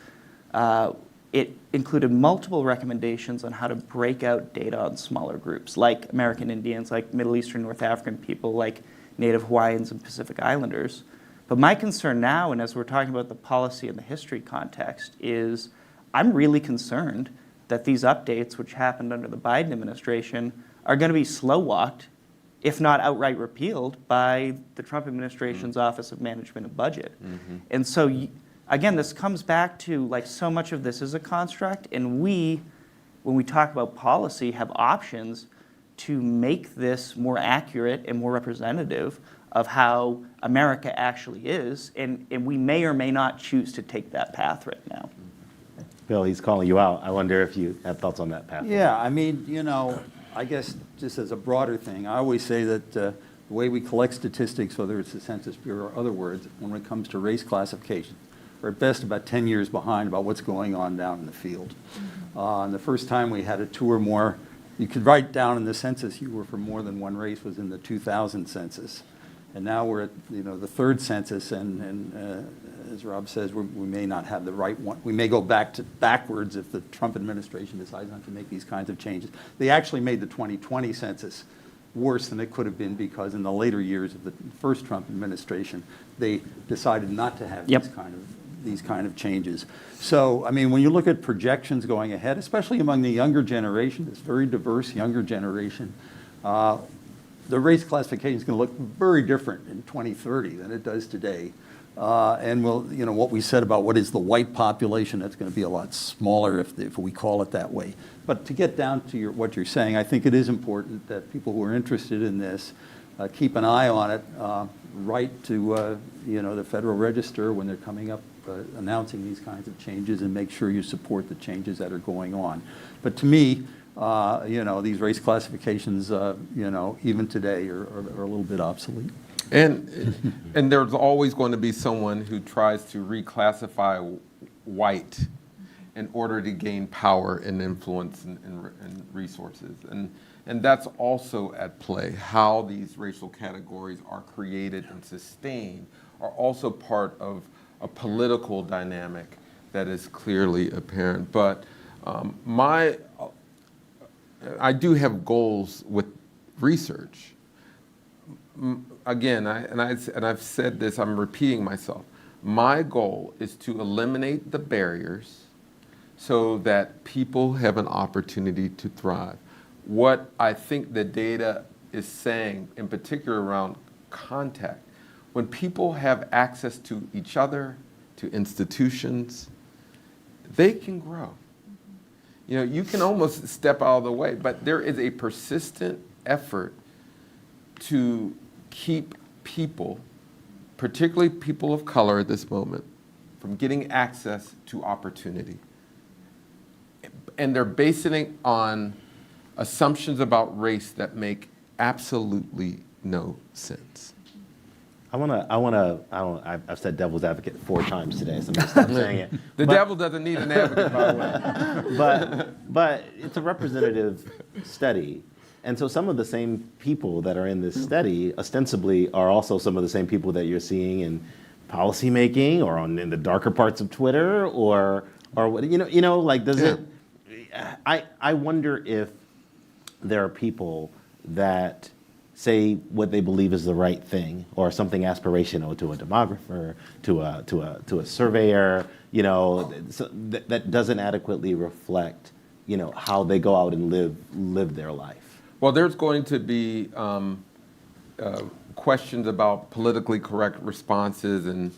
L: it included multiple recommendations on how to break out data on smaller groups, like American Indians, like Middle Eastern North African people, like Native Hawaiians and Pacific Islanders. But my concern now, and as we're talking about the policy and the history context, is I'm really concerned that these updates, which happened under the Biden administration, are going to be slow-walked, if not outright repealed, by the Trump administration's Office of Management and Budget. And so, again, this comes back to, like, so much of this is a construct, and we, when we talk about policy, have options to make this more accurate and more representative of how America actually is, and we may or may not choose to take that path right now.
C: Bill, he's calling you out. I wonder if you have thoughts on that path.
M: Yeah, I mean, you know, I guess just as a broader thing, I always say that the way we collect statistics, whether it's the Census Bureau or other words, when it comes to race classification, we're at best about 10 years behind about what's going on down in the field. And the first time we had a two or more, you could write down in the census you were from more than one race was in the 2000 census. And now we're at, you know, the third census, and as Rob says, we may not have the right one. We may go backwards if the Trump administration decides not to make these kinds of changes. They actually made the 2020 census worse than it could have been, because in the later years of the first Trump administration, they decided not to have these kind of changes. So, I mean, when you look at projections going ahead, especially among the younger generation, this very diverse younger generation, the race classification is going to look very different in 2030 than it does today. And what we said about what is the white population, that's going to be a lot smaller if we call it that way. But to get down to what you're saying, I think it is important that people who are interested in this keep an eye on it, write to the Federal Register when they're coming up announcing these kinds of changes, and make sure you support the changes that are going on. But to me, these race classifications, even today are a little bit obsolete.
A: And there's always going to be someone who tries to reclassify white in order to gain power and influence and resources. And that's also at play. How these racial categories are created and sustained are also part of a political dynamic that is clearly apparent. But I do have goals with research. Again, I've said this, I'm repeating myself. My goal is to eliminate the barriers so that people have an opportunity to thrive. What I think the data is saying, in particular around contact, when people have access to each other, to institutions, they can grow. You can almost step out of the way, but there is a persistent effort to keep people, particularly people of color at this moment, from getting access to opportunity. And they're basing it on assumptions about race that make absolutely no sense.
C: I've said devil's advocate 4 times today, so I'm gonna stop saying it.
A: The devil doesn't need an advocate, by the way.
C: But it's a representative study. And so some of the same people that are in this study ostensibly are also some of the same people that you're seeing in policymaking or in the darker parts of Twitter or what, does it, I wonder if there are people that say what they believe is the right thing or something aspirational to a demographer, to a surveyor, that doesn't adequately reflect, how they go out and live their life.
A: Well, there's going to be questions about politically correct responses and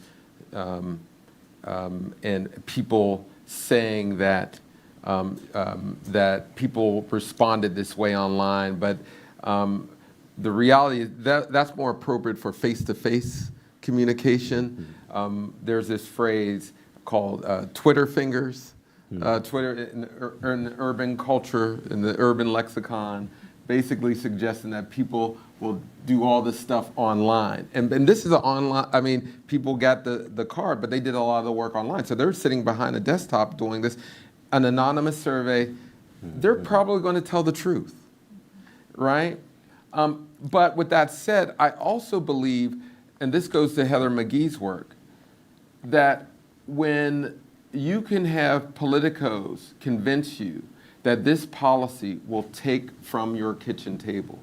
A: people saying that that people responded this way online, but the reality is that's more appropriate for face-to-face communication. There's this phrase called Twitter fingers. Twitter in the urban culture, in the urban lexicon, basically suggesting that people will do all this stuff online. And this is an online, people got the card, but they did a lot of the work online. So they're sitting behind a desktop doing this. An anonymous survey, they're probably going to tell the truth, right? But with that said, I also believe, and this goes to Heather McGee's work, that when you can have politicos convince you that this policy will take from your kitchen table,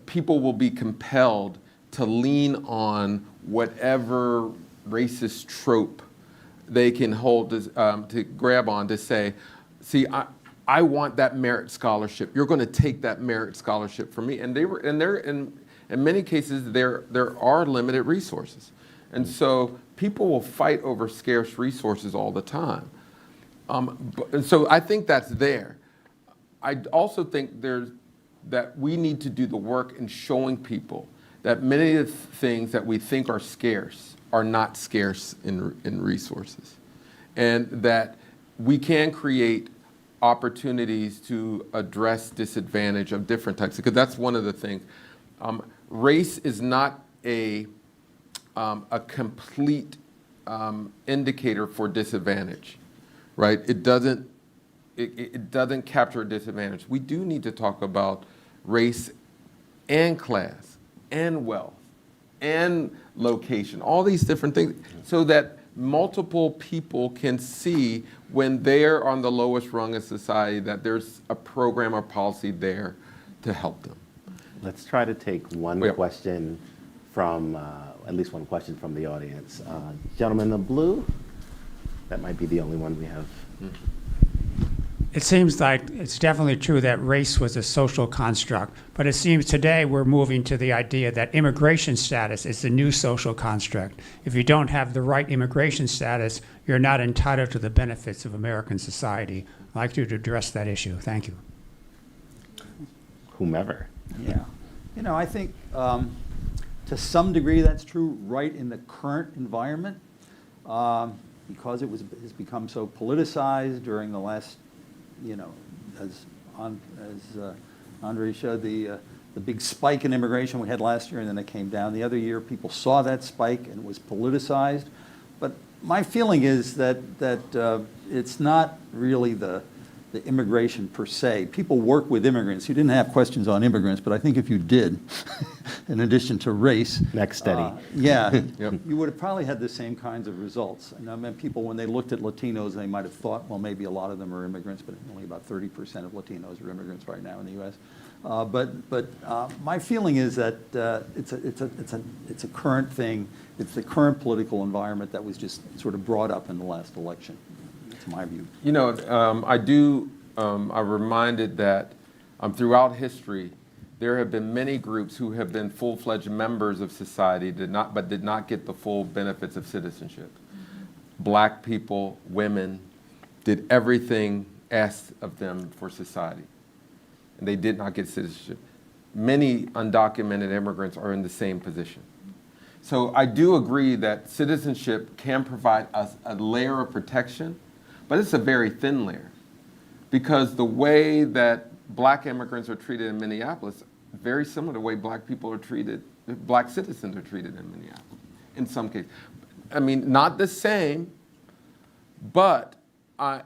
A: people will be compelled to lean on whatever racist trope they can hold to grab on to say, see, I want that merit scholarship. You're going to take that merit scholarship from me. And in many cases, there are limited resources. And so people will fight over scarce resources all the time. And so I think that's there. I also think that we need to do the work in showing people that many of the things that we think are scarce are not scarce in resources. And that we can create opportunities to address disadvantage of different types, because that's one of the things. Race is not a complete indicator for disadvantage, right? It doesn't capture a disadvantage. We do need to talk about race and class and wealth and location, all these different things, so that multiple people can see when they're on the lowest rung of society that there's a program or policy there to help them.
C: Let's try to take one question from, at least one question from the audience. Gentleman in the blue, that might be the only one we have.
N: It seems like it's definitely true that race was a social construct, but it seems today we're moving to the idea that immigration status is the new social construct. If you don't have the right immigration status, you're not entitled to the benefits of American society. I'd like you to address that issue. Thank you.
C: Whomever.
M: Yeah. You know, I think to some degree that's true right in the current environment because has become so politicized during the last, you know, as Andre showed, the big spike in immigration we had last year, and then it came down. The other year, people saw that spike, and it was politicized. But my feeling is that it's not really the immigration per se. People work with immigrants. You didn't have questions on immigrants, but I think if you did, in addition to race.
C: Next study.
M: Yeah, you would have probably had the same kinds of results. And I mean, people, when they looked at Latinos, they might have thought, well, maybe a lot of them are immigrants, but only about 30% of Latinos are immigrants right now in the U.S. But my feeling is that it's a current thing. It's the current political environment that was just sort of brought up in the last election. That's my view.
A: You know, I'm reminded that throughout history, there have been many groups who have been full-fledged members of society, but did not get the full benefits of citizenship. Black people, women, did everything asked of them for society, and they did not get citizenship. Many undocumented immigrants are in the same position. So I do agree that citizenship can provide us a layer of protection, but it's a very thin layer, because the way that black immigrants are treated in Minneapolis, very similar to the way black people are treated, black citizens are treated in Minneapolis, in some cases. I mean, not the same, but I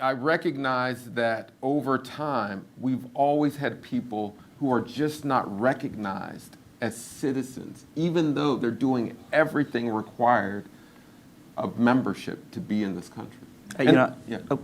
A: recognize that over time, we've always had people who are just not recognized as citizens, even though they're doing everything required of membership to be in this country.
L: You know,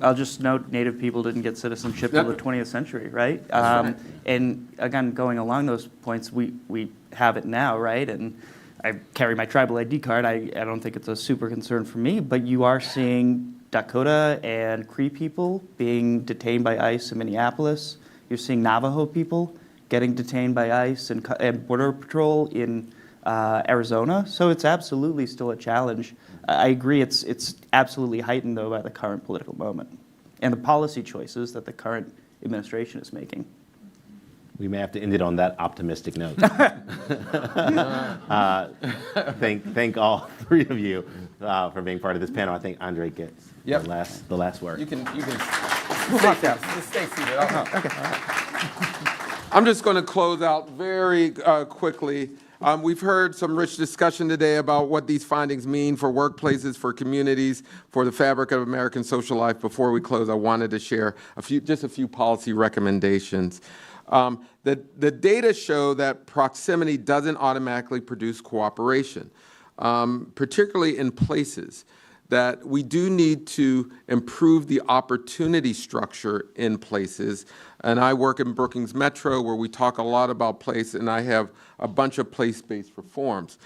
L: I'll just note Native people didn't get citizenship until the 20th century, right?
A: Right.
L: And again, going along those points, we have it now, right? And I carry my tribal ID card. I don't think it's a super concern for me, but you are seeing Dakota and Cree people being detained by ICE in Minneapolis. You're seeing Navajo people getting detained by ICE and Border Patrol in Arizona. So it's absolutely still a challenge. I agree it's absolutely heightened, though, by the current political moment and the policy choices that the current administration is making.
C: We may have to end it on that optimistic note. Thank all three of you for being part of this panel. I think Andre gets the last word.
A: You can stay seated. Okay. I'm just going to close out very quickly. We've heard some rich discussion today about what these findings mean for workplaces, for communities, for the fabric of American social life. Before we close, I wanted to share just a few policy recommendations. The data show that proximity doesn't automatically produce cooperation, particularly in places. That we do need to improve the opportunity structure in places. And I work in Brookings Metro, where we talk a lot about place, and I have a bunch of place-based reforms,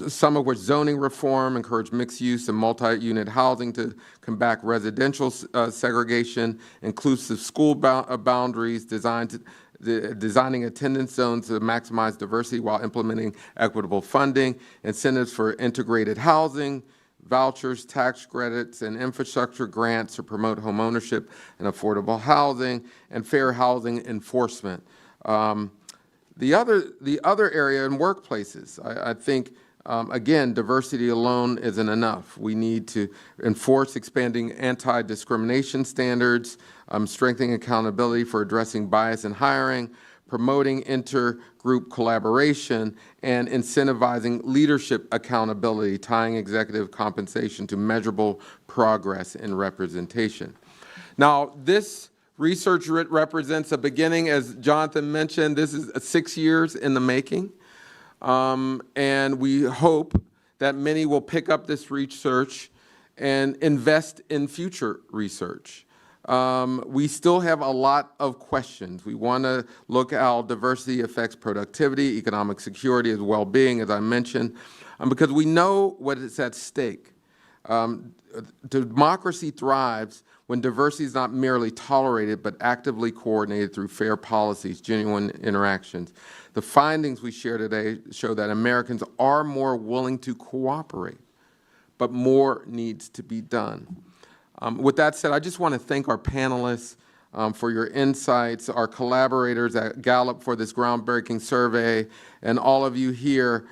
A: some of which zoning reform, encourage mixed use and multi-unit housing to combat residential segregation, inclusive school boundaries, designing attendance zones to maximize diversity while implementing equitable funding, incentives for integrated housing, vouchers, tax credits, and infrastructure grants to promote homeownership and affordable housing, and fair housing enforcement. The other area in workplaces, I think, again, diversity alone isn't enough. We need to enforce expanding anti-discrimination standards, strengthening accountability for addressing bias in hiring, promoting intergroup collaboration, and incentivizing leadership accountability, tying executive compensation to measurable progress in representation. Now, this research represents a beginning. As Jonathan mentioned, this is 6 years in the making, and we hope that many will pick up this research and invest in future research. We still have a lot of questions. We want to look at how diversity affects productivity, economic security, as well-being, as I mentioned, because we know what is at stake. Democracy thrives when diversity is not merely tolerated, but actively coordinated through fair policies, genuine interactions. The findings we share today show that Americans are more willing to cooperate, but more needs to be done. With that said, I just want to thank our panelists for your insights, our collaborators at Gallup for this groundbreaking survey, and all of you here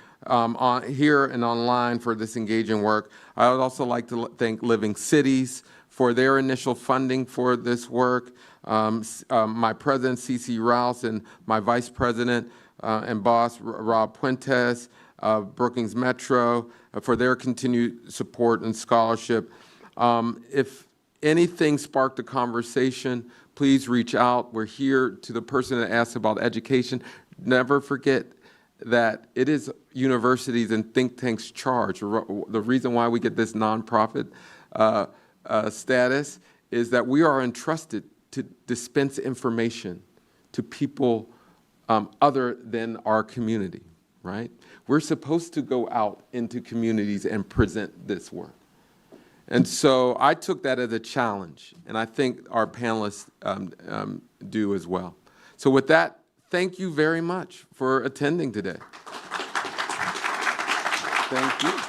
A: here and online for this engaging work. I would also like to thank Living Cities for their initial funding for this work, my president, C.C. Rouse, and my vice president and boss, Rob Puentes, Brookings Metro, for their continued support and scholarship. If anything sparked a conversation, please reach out. We're here. To the person that asked about education, never forget that it is universities and think tanks' charge. The reason why we get this nonprofit status is that we are entrusted to dispense information to people other than our community, right? We're supposed to go out into communities and present this work. And so I took that as a challenge, and I think our panelists do as well. So with that, thank you very much for attending today. Thank you.